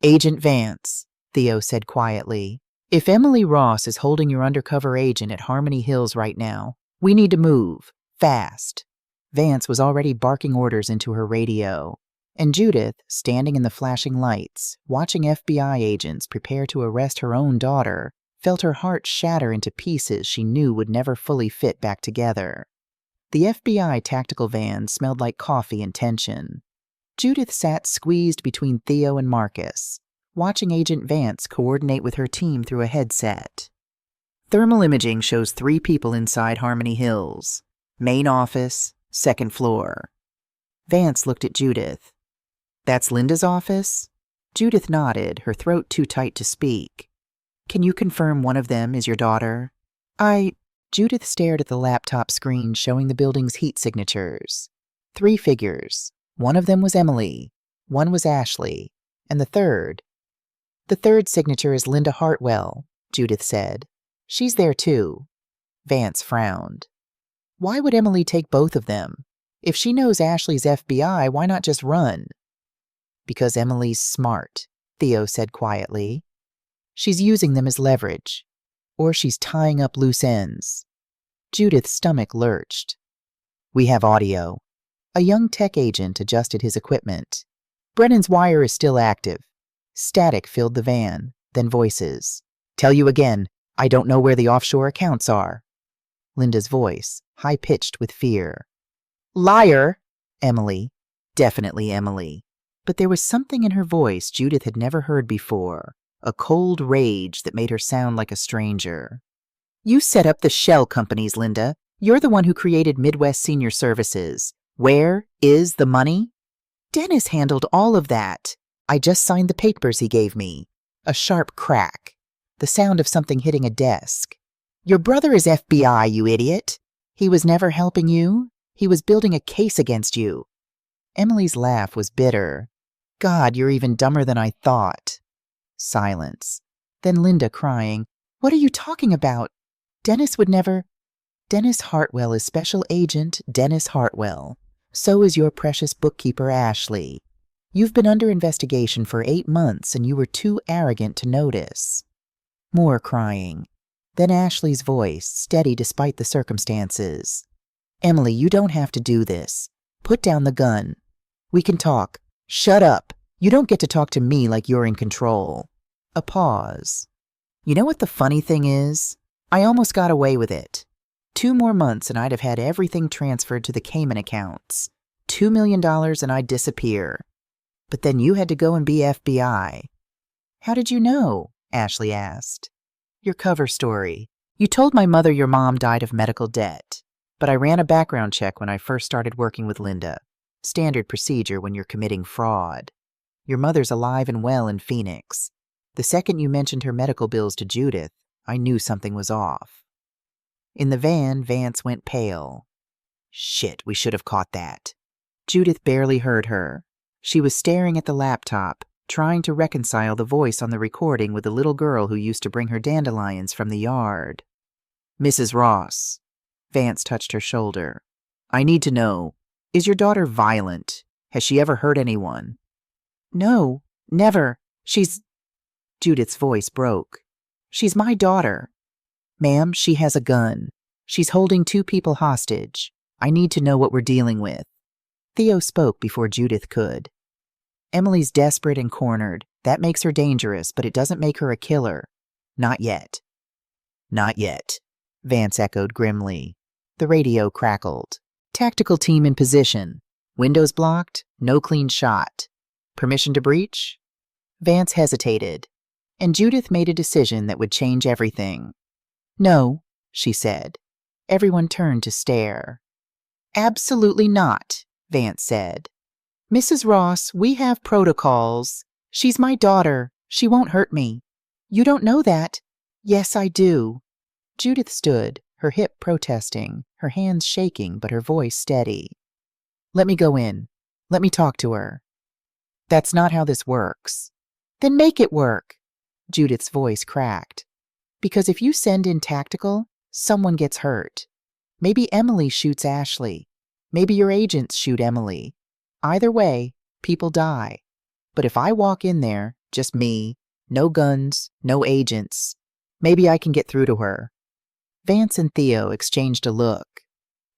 Agent Vance, Theo said quietly, if Emily Ross is holding your undercover agent at Harmony Hills right now, we need to move, fast. Vance was already barking orders into her radio, and Judith, standing in the flashing lights, watching FBI agents prepare to arrest her own daughter, felt her heart shatter into pieces she knew would never fully fit back together. The FBI tactical van smelled like coffee and tension. Judith sat squeezed between Theo and Marcus, watching Agent Vance coordinate with her team through a headset. Thermal imaging shows 3 people inside Harmony Hills. Main office, 2nd floor. Vance looked at Judith. That's Linda's office? Judith nodded, her throat too tight to speak. Can you confirm one of them is your daughter? Judith stared at the laptop screen showing the building's heat signatures. 3 figures. One of them was Emily, one was Ashley, and the third signature is Linda Hartwell, Judith said. She's there too. Vance frowned. Why would Emily take both of them? If she knows Ashley's FBI, why not just run? Because Emily's smart, Theo said quietly. She's using them as leverage. Or she's tying up loose ends. Judith's stomach lurched. We have audio. A young tech agent adjusted his equipment. Brennan's wire is still active. Static filled the van, then voices. Tell you again, I don't know where the offshore accounts are. Linda's voice, high-pitched with fear. Liar! Emily. Definitely Emily. But there was something in her voice Judith had never heard before, a cold rage that made her sound like a stranger. You set up the shell companies, Linda. You're the one who created Midwest Senior Services. Where is the money? Dennis handled all of that. I just signed the papers he gave me. A sharp crack. The sound of something hitting a desk. Your brother is FBI, you idiot. He was never helping you. He was building a case against you. Emily's laugh was bitter. God, you're even dumber than I thought. Silence. Then Linda crying, What are you talking about? Dennis would never... Dennis Hartwell is Special Agent Dennis Hartwell. So is your precious bookkeeper, Ashley. You've been under investigation for 8 months and you were too arrogant to notice. More crying. Then Ashley's voice, steady despite the circumstances. Emily, you don't have to do this. Put down the gun. We can talk. Shut up. You don't get to talk to me like you're in control. A pause. You know what the funny thing is? I almost got away with it. 2 more months and I'd have had everything transferred to the Cayman accounts. $2 million and I'd disappear. But then you had to go and be FBI. How did you know? Ashley asked. Your cover story. You told my mother your mom died of medical debt. But I ran a background check when I first started working with Linda. Standard procedure when you're committing fraud. Your mother's alive and well in Phoenix. The second you mentioned her medical bills to Judith, I knew something was off. In the van, Vance went pale. Shit, we should have caught that. Judith barely heard her. She was staring at the laptop, trying to reconcile the voice on the recording with the little girl who used to bring her dandelions from the yard. Mrs. Ross. Vance touched her shoulder. I need to know, is your daughter violent? Has she ever hurt anyone? No, never. Judith's voice broke. She's my daughter. Ma'am, she has a gun. She's holding 2 people hostage. I need to know what we're dealing with. Theo spoke before Judith could. Emily's desperate and cornered. That makes her dangerous, but it doesn't make her a killer. Not yet. Not yet, Vance echoed grimly. The radio crackled. Tactical team in position. Windows blocked. No clean shot. Permission to breach? Vance hesitated, and Judith made a decision that would change everything. No, she said. Everyone turned to stare. Absolutely not, Vance said. Mrs. Ross, we have protocols. She's my daughter. She won't hurt me. You don't know that. Yes, I do. Judith stood, her hip protesting, her hands shaking but her voice steady. Let me go in. Let me talk to her. That's not how this works. Then make it work. Judith's voice cracked. Because if you send in tactical, someone gets hurt. Maybe Emily shoots Ashley. Maybe your agents shoot Emily. Either way, people die. But if I walk in there, just me, no guns, no agents, maybe I can get through to her. Vance and Theo exchanged a look.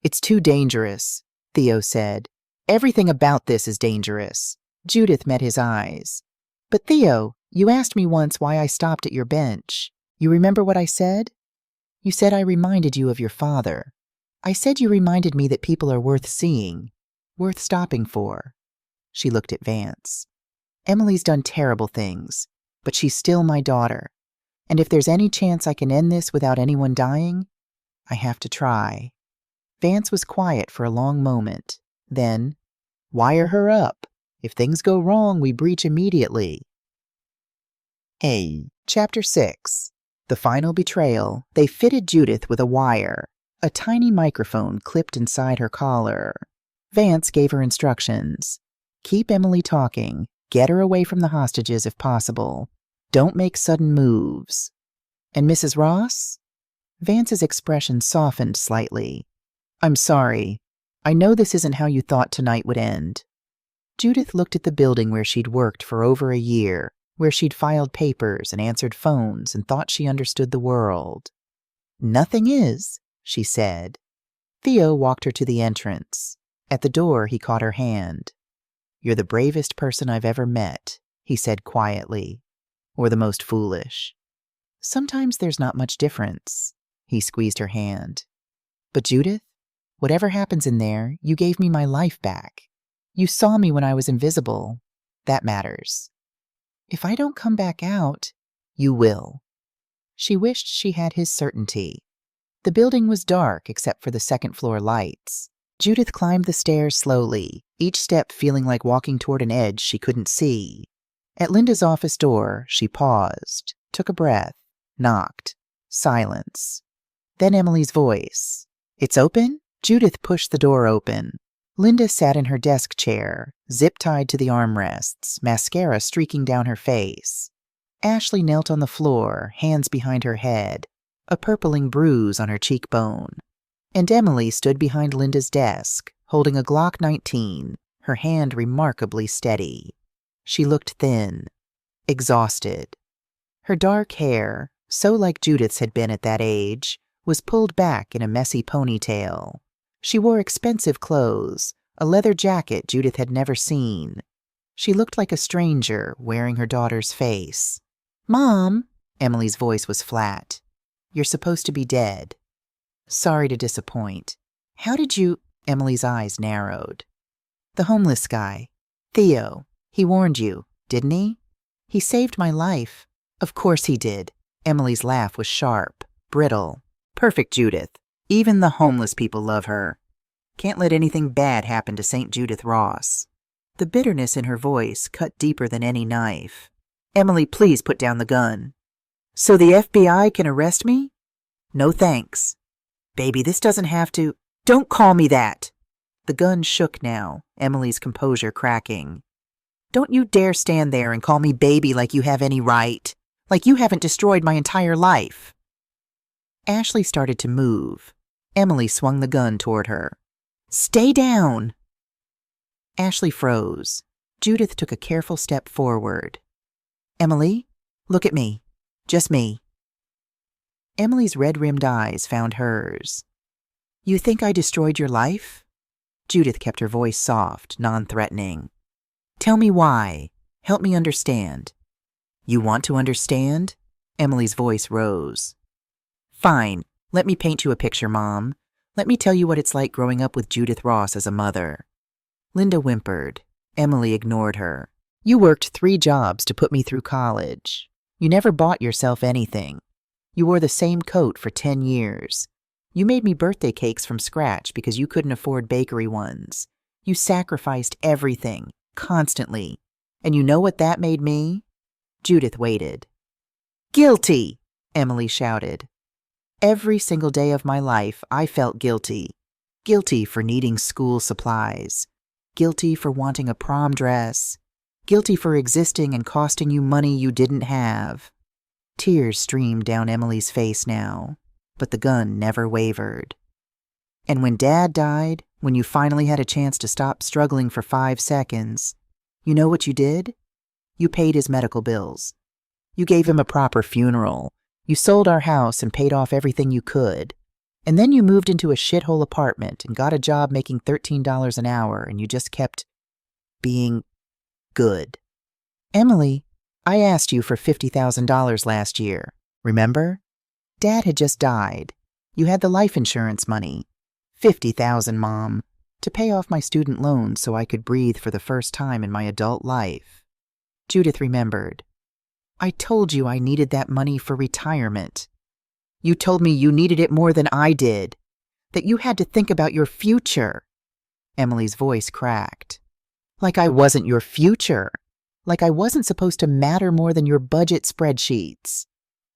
It's too dangerous, Theo said. Everything about this is dangerous. Judith met his eyes. But Theo, you asked me once why I stopped at your bench. You remember what I said? You said I reminded you of your father. I said you reminded me that people are worth seeing, worth stopping for. She looked at Vance. Emily's done terrible things, but she's still my daughter. And if there's any chance I can end this without anyone dying, I have to try. Vance was quiet for a long moment. Then, wire her up. If things go wrong, we breach immediately. Chapter 6. The final betrayal. They fitted Judith with a wire, a tiny microphone clipped inside her collar. Vance gave her instructions. Keep Emily talking. Get her away from the hostages if possible. Don't make sudden moves. And Mrs. Ross? Vance's expression softened slightly. I'm sorry. I know this isn't how you thought tonight would end. Judith looked at the building where she'd worked for over a year, where she'd filed papers and answered phones and thought she understood the world. Nothing is, she said. Theo walked her to the entrance. At the door, he caught her hand. You're the bravest person I've ever met, he said quietly. Or the most foolish. Sometimes there's not much difference. He squeezed her hand. But Judith, whatever happens in there, you gave me my life back. You saw me when I was invisible. That matters. If I don't come back out, you will. She wished she had his certainty. The building was dark except for the second-floor lights. Judith climbed the stairs slowly, each step feeling like walking toward an edge she couldn't see. At Linda's office door, she paused, took a breath, knocked. Silence. Then Emily's voice. It's open? Judith pushed the door open. Linda sat in her desk chair, zip-tied to the armrests, mascara streaking down her face. Ashley knelt on the floor, hands behind her head, a purpling bruise on her cheekbone. And Emily stood behind Linda's desk, holding a Glock 19, her hand remarkably steady. She looked thin, exhausted. Her dark hair, so like Judith's had been at that age, was pulled back in a messy ponytail. She wore expensive clothes, a leather jacket Judith had never seen. She looked like a stranger wearing her daughter's face. Mom, Emily's voice was flat. You're supposed to be dead. Sorry to disappoint. How did you? Emily's eyes narrowed. The homeless guy. Theo. He warned you, didn't he? He saved my life. Of course he did. Emily's laugh was sharp, brittle. Perfect, Judith. Even the homeless people love her. Can't let anything bad happen to St. Judith Ross. The bitterness in her voice cut deeper than any knife. Emily, please put down the gun. So the FBI can arrest me? No thanks. Baby, this doesn't have to. Don't call me that. The gun shook now, Emily's composure cracking. Don't you dare stand there and call me baby like you have any right. Like you haven't destroyed my entire life. Ashley started to move. Emily swung the gun toward her. Stay down. Ashley froze. Judith took a careful step forward. Emily, look at me. Just me. Emily's red-rimmed eyes found hers. You think I destroyed your life? Judith kept her voice soft, non-threatening. Tell me why. Help me understand. You want to understand? Emily's voice rose. Fine. Let me paint you a picture, Mom. Let me tell you what it's like growing up with Judith Ross as a mother. Linda whimpered. Emily ignored her. You worked 3 jobs to put me through college. You never bought yourself anything. You wore the same coat for 10 years. You made me birthday cakes from scratch because you couldn't afford bakery ones. You sacrificed everything, constantly. And you know what that made me? Judith waited. Guilty! Emily shouted. Every single day of my life, I felt guilty. Guilty for needing school supplies. Guilty for wanting a prom dress. Guilty for existing and costing you money you didn't have. Tears streamed down Emily's face now, but the gun never wavered. And when Dad died, when you finally had a chance to stop struggling for 5 seconds, you know what you did? You paid his medical bills. You gave him a proper funeral. You sold our house and paid off everything you could. And then you moved into a shithole apartment and got a job making $13 an hour, and you just kept being good. Emily, I asked you for $50,000 last year, remember? Dad had just died. You had the life insurance money. $50,000, Mom, to pay off my student loans so I could breathe for the first time in my adult life. Judith remembered. I told you I needed that money for retirement. You told me you needed it more than I did, that you had to think about your future. Emily's voice cracked. Like I wasn't your future. Like I wasn't supposed to matter more than your budget spreadsheets.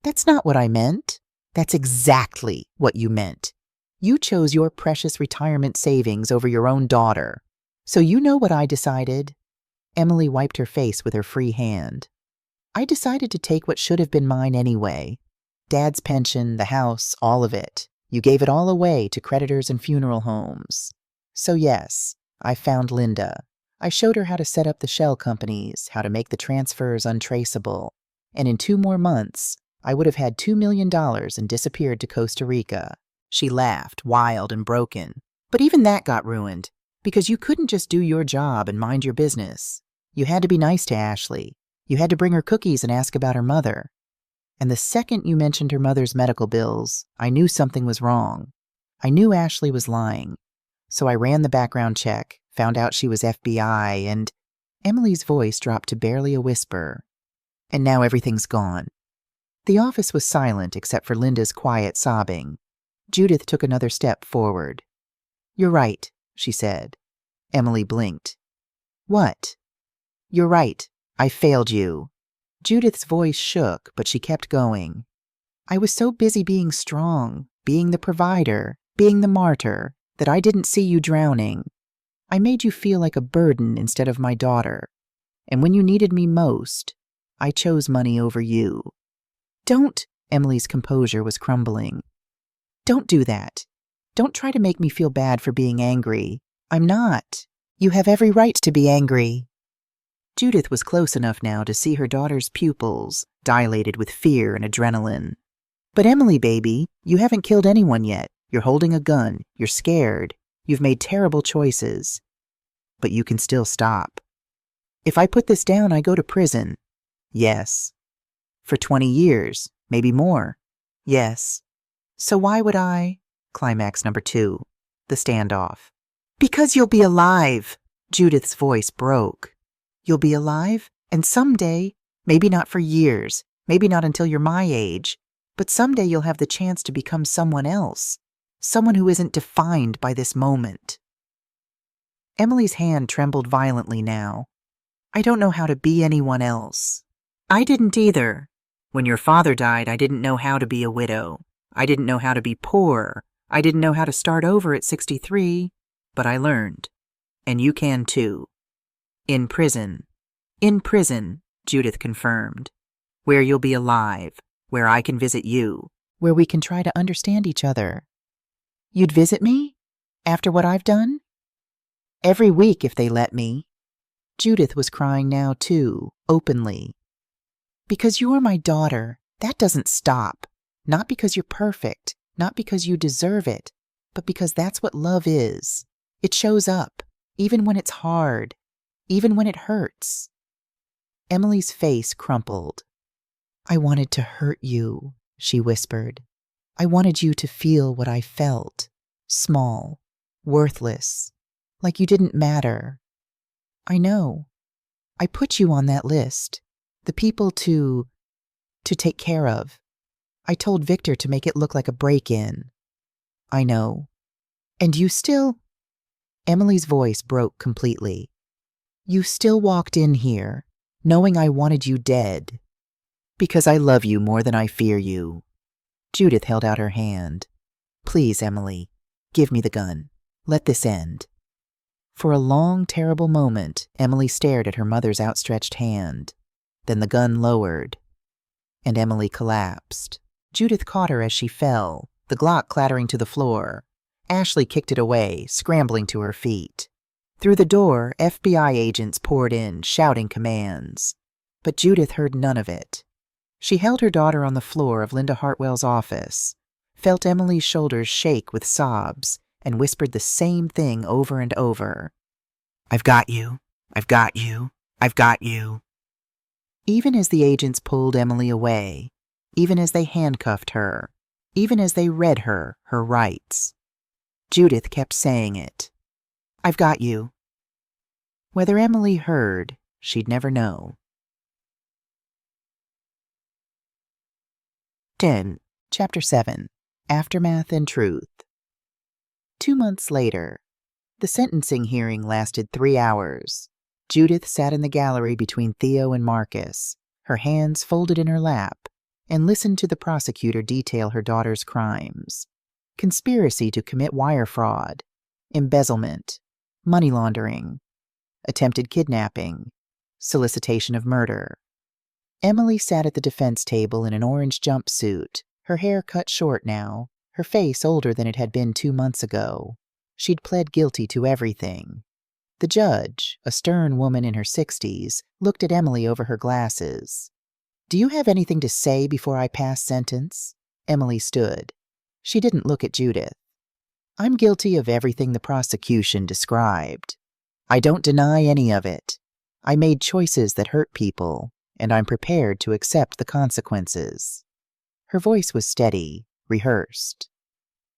That's not what I meant. That's exactly what you meant. You chose your precious retirement savings over your own daughter. So you know what I decided? Emily wiped her face with her free hand. I decided to take what should have been mine anyway. Dad's pension, the house, all of it. You gave it all away to creditors and funeral homes. So yes, I found Linda. I showed her how to set up the shell companies, how to make the transfers untraceable. And in 2 more months, I would have had $2 million and disappeared to Costa Rica. She laughed, wild and broken. But even that got ruined, because you couldn't just do your job and mind your business. You had to be nice to Ashley. You had to bring her cookies and ask about her mother. And the second you mentioned her mother's medical bills, I knew something was wrong. I knew Ashley was lying. So I ran the background check, found out she was FBI, and Emily's voice dropped to barely a whisper. And now everything's gone. The office was silent except for Linda's quiet sobbing. Judith took another step forward. You're right, she said. Emily blinked. What? You're right. I failed you. Judith's voice shook, but she kept going. I was so busy being strong, being the provider, being the martyr, that I didn't see you drowning. I made you feel like a burden instead of my daughter. And when you needed me most, I chose money over you. Don't, Emily's composure was crumbling. Don't do that. Don't try to make me feel bad for being angry. I'm not. You have every right to be angry. Judith was close enough now to see her daughter's pupils, dilated with fear and adrenaline. But Emily, baby, you haven't killed anyone yet. You're holding a gun. You're scared. You've made terrible choices. But you can still stop. If I put this down, I go to prison. Yes. For 20 years, maybe more. Yes. So why would I? Climax number 2. The standoff. Because you'll be alive. Judith's voice broke. You'll be alive, and someday, maybe not for years, maybe not until you're my age, but someday you'll have the chance to become someone else. someone who isn't defined by this moment. Emily's hand trembled violently now. I don't know how to be anyone else. I didn't either. When your father died, I didn't know how to be a widow. I didn't know how to be poor. I didn't know how to start over at 63, but I learned. And you can too. In prison, Judith confirmed. Where you'll be alive, where I can visit you, where we can try to understand each other. You'd visit me? After what I've done? Every week if they let me. Judith was crying now too, openly. Because you're my daughter, that doesn't stop. Not because you're perfect, not because you deserve it, but because that's what love is. It shows up, even when it's hard, even when it hurts. Emily's face crumpled. I wanted to hurt you, she whispered. I wanted you to feel what I felt. Small, worthless, like you didn't matter. I know. I put you on that list. The people to take care of. I told Victor to make it look like a break-in. I know. And you still... Emily's voice broke completely. You still walked in here, knowing I wanted you dead. Because I love you more than I fear you. Judith held out her hand. Please, Emily, give me the gun. Let this end. For a long, terrible moment, Emily stared at her mother's outstretched hand. Then the gun lowered, and Emily collapsed. Judith caught her as she fell, the Glock clattering to the floor. Ashley kicked it away, scrambling to her feet. Through the door, FBI agents poured in, shouting commands. But Judith heard none of it. She held her daughter on the floor of Linda Hartwell's office, felt Emily's shoulders shake with sobs, and whispered the same thing over and over. I've got you. I've got you. I've got you. Even as the agents pulled Emily away, even as they handcuffed her, even as they read her rights, Judith kept saying it. I've got you. Whether Emily heard, she'd never know. 10. Chapter 7. Aftermath and Truth. 2 months later. The sentencing hearing lasted 3 hours. Judith sat in the gallery between Theo and Marcus, her hands folded in her lap, and listened to the prosecutor detail her daughter's crimes. Conspiracy to commit wire fraud, embezzlement, money laundering, attempted kidnapping, solicitation of murder. Emily sat at the defense table in an orange jumpsuit, her hair cut short now, her face older than it had been 2 months ago. She'd pled guilty to everything. The judge, a stern woman in her 60s, looked at Emily over her glasses. Do you have anything to say before I pass sentence? Emily stood. She didn't look at Judith. I'm guilty of everything the prosecution described. I don't deny any of it. I made choices that hurt people, and I'm prepared to accept the consequences. Her voice was steady, rehearsed.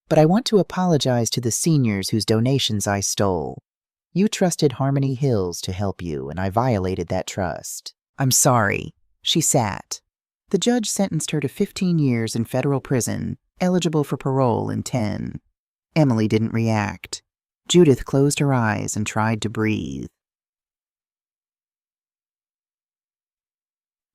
But I want to apologize to the seniors whose donations I stole. You trusted Harmony Hills to help you, and I violated that trust. I'm sorry. She sat. The judge sentenced her to 15 years in federal prison, eligible for parole in 10. Emily didn't react. Judith closed her eyes and tried to breathe.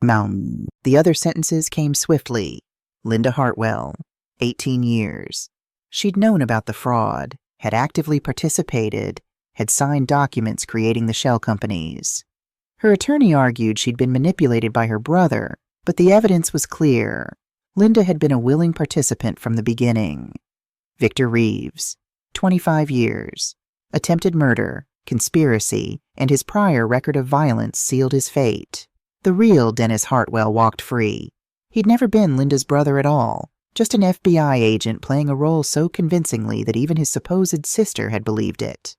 The other sentences came swiftly. Linda Hartwell, 18 years. She'd known about the fraud, had actively participated, had signed documents creating the shell companies. Her attorney argued she'd been manipulated by her brother, but the evidence was clear. Linda had been a willing participant from the beginning. Victor Reeves, 25 years. Attempted murder, conspiracy, and his prior record of violence sealed his fate. The real Dennis Hartwell walked free. He'd never been Linda's brother at all, just an FBI agent playing a role so convincingly that even his supposed sister had believed it.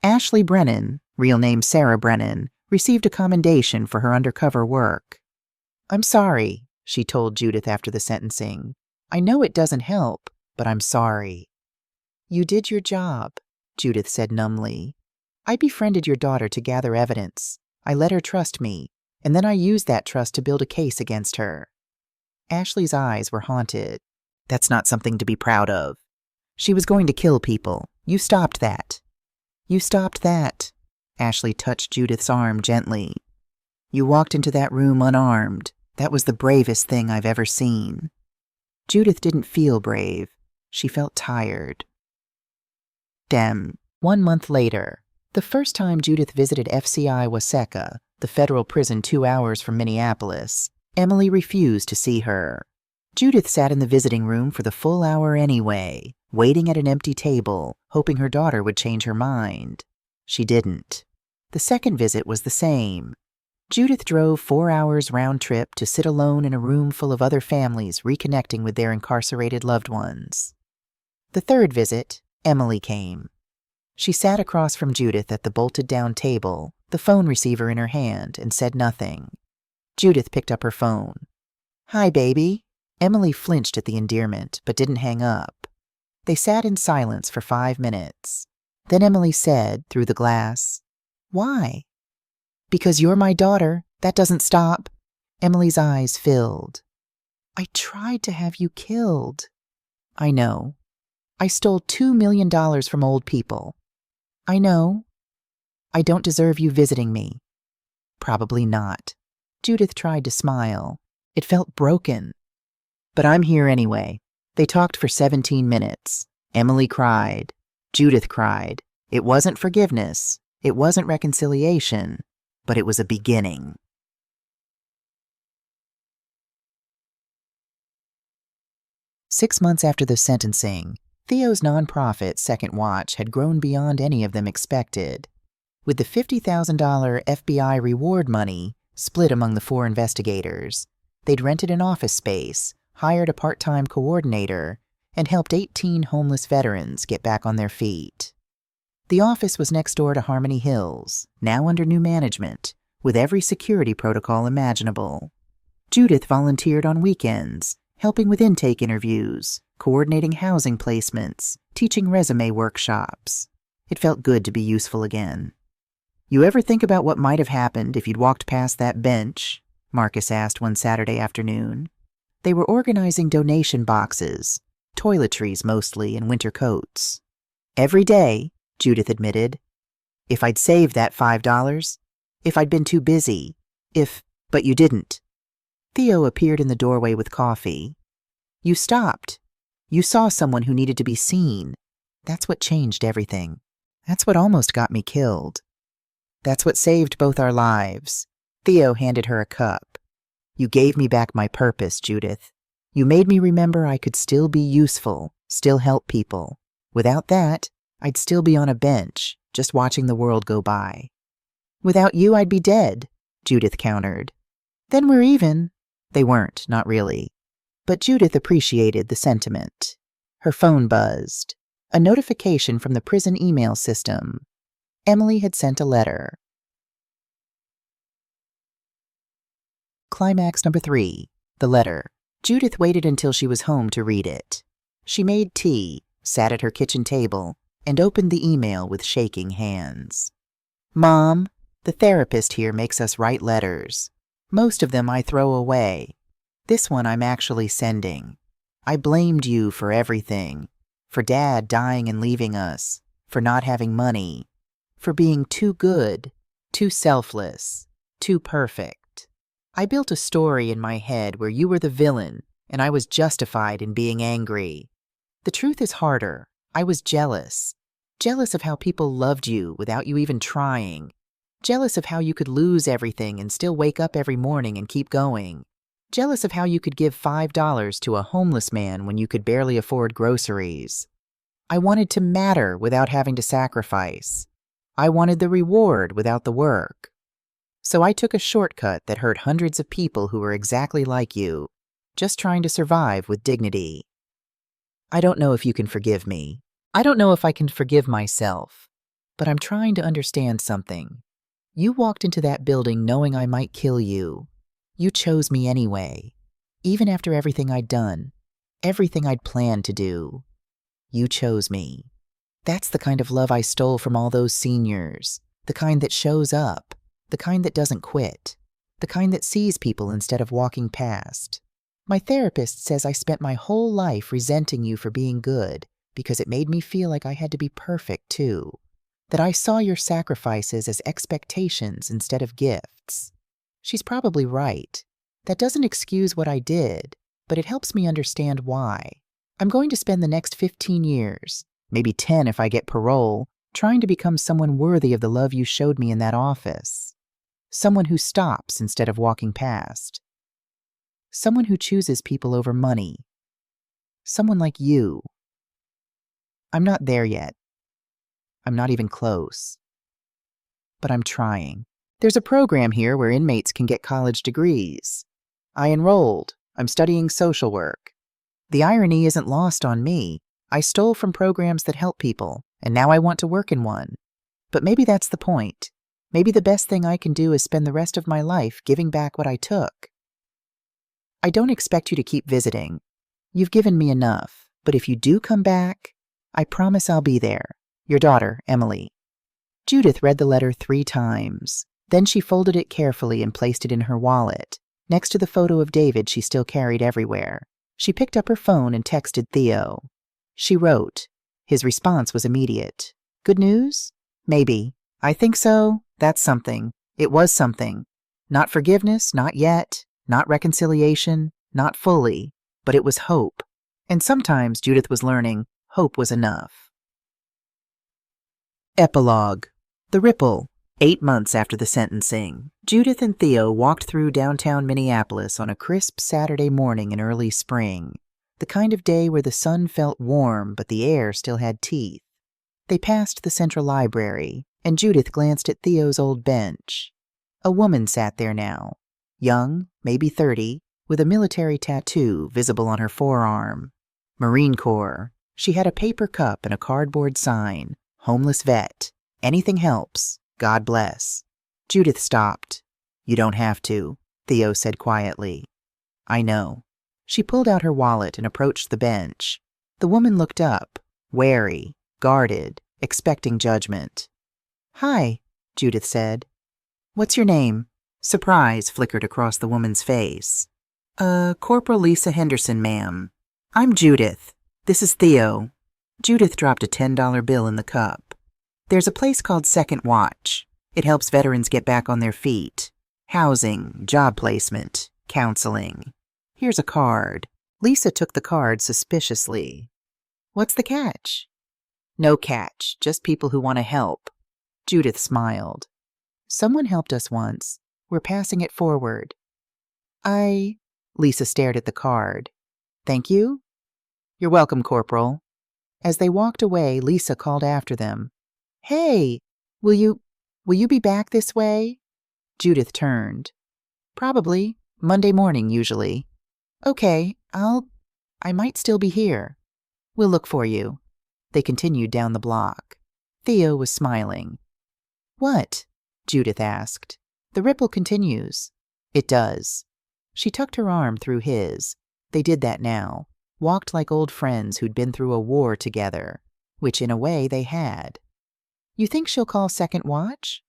Ashley Brennan, real name Sarah Brennan, received a commendation for her undercover work. I'm sorry, she told Judith after the sentencing. I know it doesn't help, but I'm sorry. You did your job, Judith said numbly. I befriended your daughter to gather evidence. I let her trust me, and then I used that trust to build a case against her. Ashley's eyes were haunted. That's not something to be proud of. She was going to kill people. You stopped that. You stopped that. Ashley touched Judith's arm gently. You walked into that room unarmed. That was the bravest thing I've ever seen. Judith didn't feel brave. She felt tired. Dem. 1 month later. The first time Judith visited FCI Waseca, the federal prison 2 hours from Minneapolis, Emily refused to see her. Judith sat in the visiting room for the full hour anyway, waiting at an empty table, hoping her daughter would change her mind. She didn't. The second visit was the same. Judith drove 4 hours round trip to sit alone in a room full of other families reconnecting with their incarcerated loved ones. The third visit, Emily came. She sat across from Judith at the bolted-down table, the phone receiver in her hand, and said nothing. Judith picked up her phone. Hi, baby. Emily flinched at the endearment, but didn't hang up. They sat in silence for 5 minutes. Then Emily said, through the glass, Why? Because you're my daughter. That doesn't stop. Emily's eyes filled. I tried to have you killed. I know. I stole $2 million from old people. I know. I don't deserve you visiting me. Probably not. Judith tried to smile. It felt broken. But I'm here anyway. They talked for 17 minutes. Emily cried. Judith cried. It wasn't forgiveness. It wasn't reconciliation. But it was a beginning. Six months after the sentencing, Theo's nonprofit, Second Watch, had grown beyond any of them expected. With the $50,000 FBI reward money split among the 4 investigators, they'd rented an office space, hired a part-time coordinator, and helped 18 homeless veterans get back on their feet. The office was next door to Harmony Hills, now under new management, with every security protocol imaginable. Judith volunteered on weekends, helping with intake interviews, coordinating housing placements, teaching resume workshops. It felt good to be useful again. You ever think about what might have happened if you'd walked past that bench? Marcus asked one Saturday afternoon. They were organizing donation boxes, toiletries mostly, and winter coats. Every day, Judith admitted. If I'd saved that $5, if I'd been too busy, but you didn't. Theo appeared in the doorway with coffee. You stopped. You saw someone who needed to be seen. That's what changed everything. That's what almost got me killed. That's what saved both our lives. Theo handed her a cup. You gave me back my purpose, Judith. You made me remember I could still be useful, still help people. Without that, I'd still be on a bench, just watching the world go by. Without you, I'd be dead, Judith countered. Then we're even. They weren't, not really. But Judith appreciated the sentiment. Her phone buzzed. A notification from the prison email system. Emily had sent a letter. Climax number 3. The letter. Judith waited until she was home to read it. She made tea, sat at her kitchen table, and opened the email with shaking hands. Mom, the therapist here makes us write letters. Most of them I throw away. This one I'm actually sending. I blamed you for everything. For Dad dying and leaving us. For not having money. For being too good. Too selfless. Too perfect. I built a story in my head where you were the villain and I was justified in being angry. The truth is harder. I was jealous. Jealous of how people loved you without you even trying. Jealous of how you could lose everything and still wake up every morning and keep going. Jealous of how you could give $5 to a homeless man when you could barely afford groceries. I wanted to matter without having to sacrifice. I wanted the reward without the work. So I took a shortcut that hurt hundreds of people who were exactly like you, just trying to survive with dignity. I don't know if you can forgive me. I don't know if I can forgive myself. But I'm trying to understand something. You walked into that building knowing I might kill you. You chose me anyway, even after everything I'd done, everything I'd planned to do. You chose me. That's the kind of love I stole from all those seniors, the kind that shows up, the kind that doesn't quit, the kind that sees people instead of walking past. My therapist says I spent my whole life resenting you for being good, because it made me feel like I had to be perfect too, that I saw your sacrifices as expectations instead of gifts. She's probably right. That doesn't excuse what I did, but it helps me understand why. I'm going to spend the next 15 years, maybe 10 if I get parole, trying to become someone worthy of the love you showed me in that office. Someone who stops instead of walking past. Someone who chooses people over money. Someone like you. I'm not there yet. I'm not even close. But I'm trying. There's a program here where inmates can get college degrees. I enrolled. I'm studying social work. The irony isn't lost on me. I stole from programs that help people, and now I want to work in one. But maybe that's the point. Maybe the best thing I can do is spend the rest of my life giving back what I took. I don't expect you to keep visiting. You've given me enough, but if you do come back, I promise I'll be there. Your daughter, Emily. Judith read the letter 3 times. Then she folded it carefully and placed it in her wallet, next to the photo of David she still carried everywhere. She picked up her phone and texted Theo. She wrote. His response was immediate. Good news? Maybe. I think so. That's something. It was something. Not forgiveness, not yet. Not reconciliation, not fully. But it was hope. And sometimes, Judith was learning, hope was enough. Epilogue. The Ripple. 8 months after the sentencing, Judith and Theo walked through downtown Minneapolis on a crisp Saturday morning in early spring, the kind of day where the sun felt warm but the air still had teeth. They passed the Central Library, and Judith glanced at Theo's old bench. A woman sat there now, young, maybe 30, with a military tattoo visible on her forearm. Marine Corps. She had a paper cup and a cardboard sign, homeless vet. Anything helps. God bless. Judith stopped. You don't have to, Theo said quietly. I know. She pulled out her wallet and approached the bench. The woman looked up, wary, guarded, expecting judgment. Hi, Judith said. What's your name? Surprise flickered across the woman's face. Corporal Lisa Henderson, ma'am. I'm Judith. This is Theo. Judith dropped a $10 bill in the cup. There's a place called Second Watch. It helps veterans get back on their feet. Housing, job placement, counseling. Here's a card. Lisa took the card suspiciously. What's the catch? No catch, just people who want to help. Judith smiled. Someone helped us once. We're passing it forward. Lisa stared at the card. Thank you? You're welcome, Corporal. As they walked away, Lisa called after them. Hey, will you be back this way? Judith turned. Probably. Monday morning, usually. Okay, I might still be here. We'll look for you. They continued down the block. Theo was smiling. What? Judith asked. The ripple continues. It does. She tucked her arm through his. They did that now, walked like old friends who'd been through a war together, which in a way they had. You think she'll call Second Watch?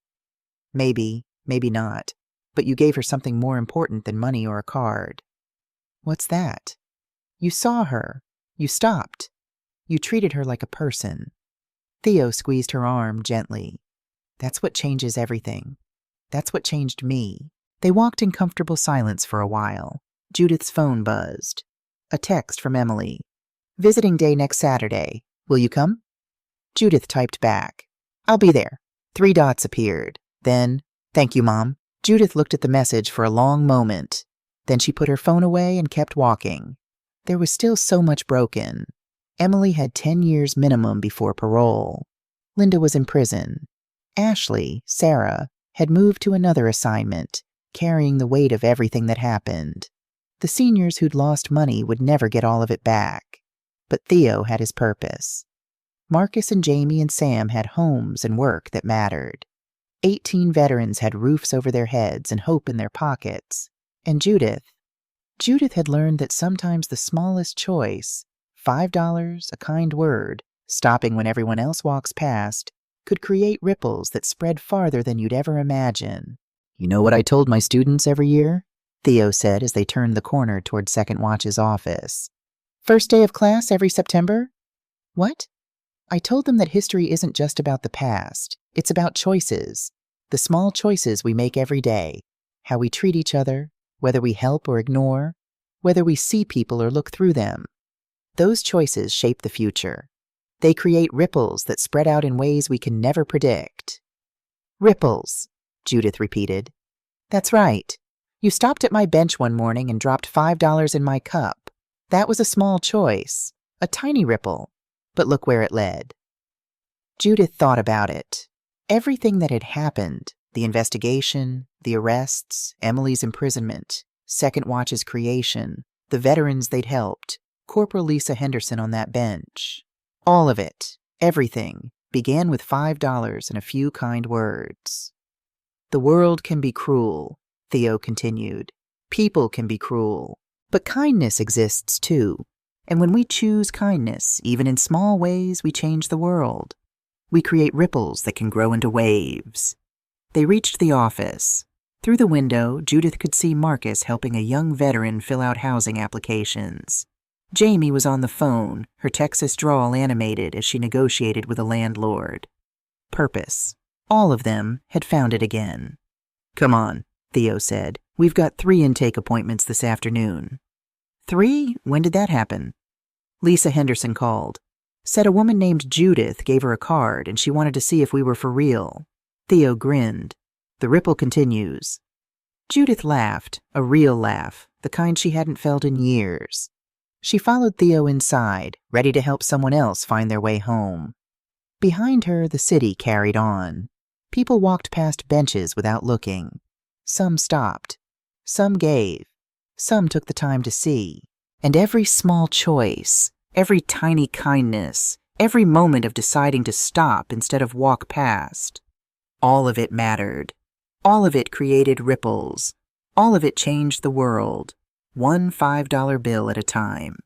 Maybe, maybe not. But you gave her something more important than money or a card. What's that? You saw her. You stopped. You treated her like a person. Theo squeezed her arm gently. That's what changes everything. That's what changed me. They walked in comfortable silence for a while. Judith's phone buzzed. A text from Emily. Visiting day next Saturday. Will you come? Judith typed back. I'll be there. 3 dots appeared. Then, thank you, Mom. Judith looked at the message for a long moment. Then she put her phone away and kept walking. There was still so much broken. Emily had 10 years minimum before parole. Linda was in prison. Ashley, Sarah, had moved to another assignment, carrying the weight of everything that happened. The seniors who'd lost money would never get all of it back. But Theo had his purpose. Marcus and Jamie and Sam had homes and work that mattered. 18 veterans had roofs over their heads and hope in their pockets. And Judith had learned that sometimes the smallest choice, $5, a kind word, stopping when everyone else walks past, could create ripples that spread farther than you'd ever imagine. You know what I told my students every year? Theo said as they turned the corner toward Second Watch's office. First day of class every September? What? I told them that history isn't just about the past. It's about choices. The small choices we make every day. How we treat each other, whether we help or ignore, whether we see people or look through them. Those choices shape the future. They create ripples that spread out in ways we can never predict. Ripples, Judith repeated. That's right. You stopped at my bench one morning and dropped $5 in my cup. That was a small choice, a tiny ripple, but look where it led. Judith thought about it. Everything that had happened, the investigation, the arrests, Emily's imprisonment, Second Watch's creation, the veterans they'd helped, Corporal Lisa Henderson on that bench. All of it, everything, began with $5 and a few kind words. The world can be cruel, Theo continued. People can be cruel, but kindness exists too. And when we choose kindness, even in small ways, we change the world. We create ripples that can grow into waves. They reached the office. Through the window, Judith could see Marcus helping a young veteran fill out housing applications. Jamie was on the phone, her Texas drawl animated as she negotiated with a landlord. Purpose. All of them had found it again. Come on, Theo said. We've got 3 intake appointments this afternoon. 3? When did that happen? Lisa Henderson called. Said a woman named Judith gave her a card and she wanted to see if we were for real. Theo grinned. The ripple continues. Judith laughed, a real laugh, the kind she hadn't felt in years. She followed Theo inside, ready to help someone else find their way home. Behind her, the city carried on. People walked past benches without looking. Some stopped. Some gave. Some took the time to see. And every small choice, every tiny kindness, every moment of deciding to stop instead of walk past, all of it mattered. All of it created ripples. All of it changed the world, one $5 bill at a time.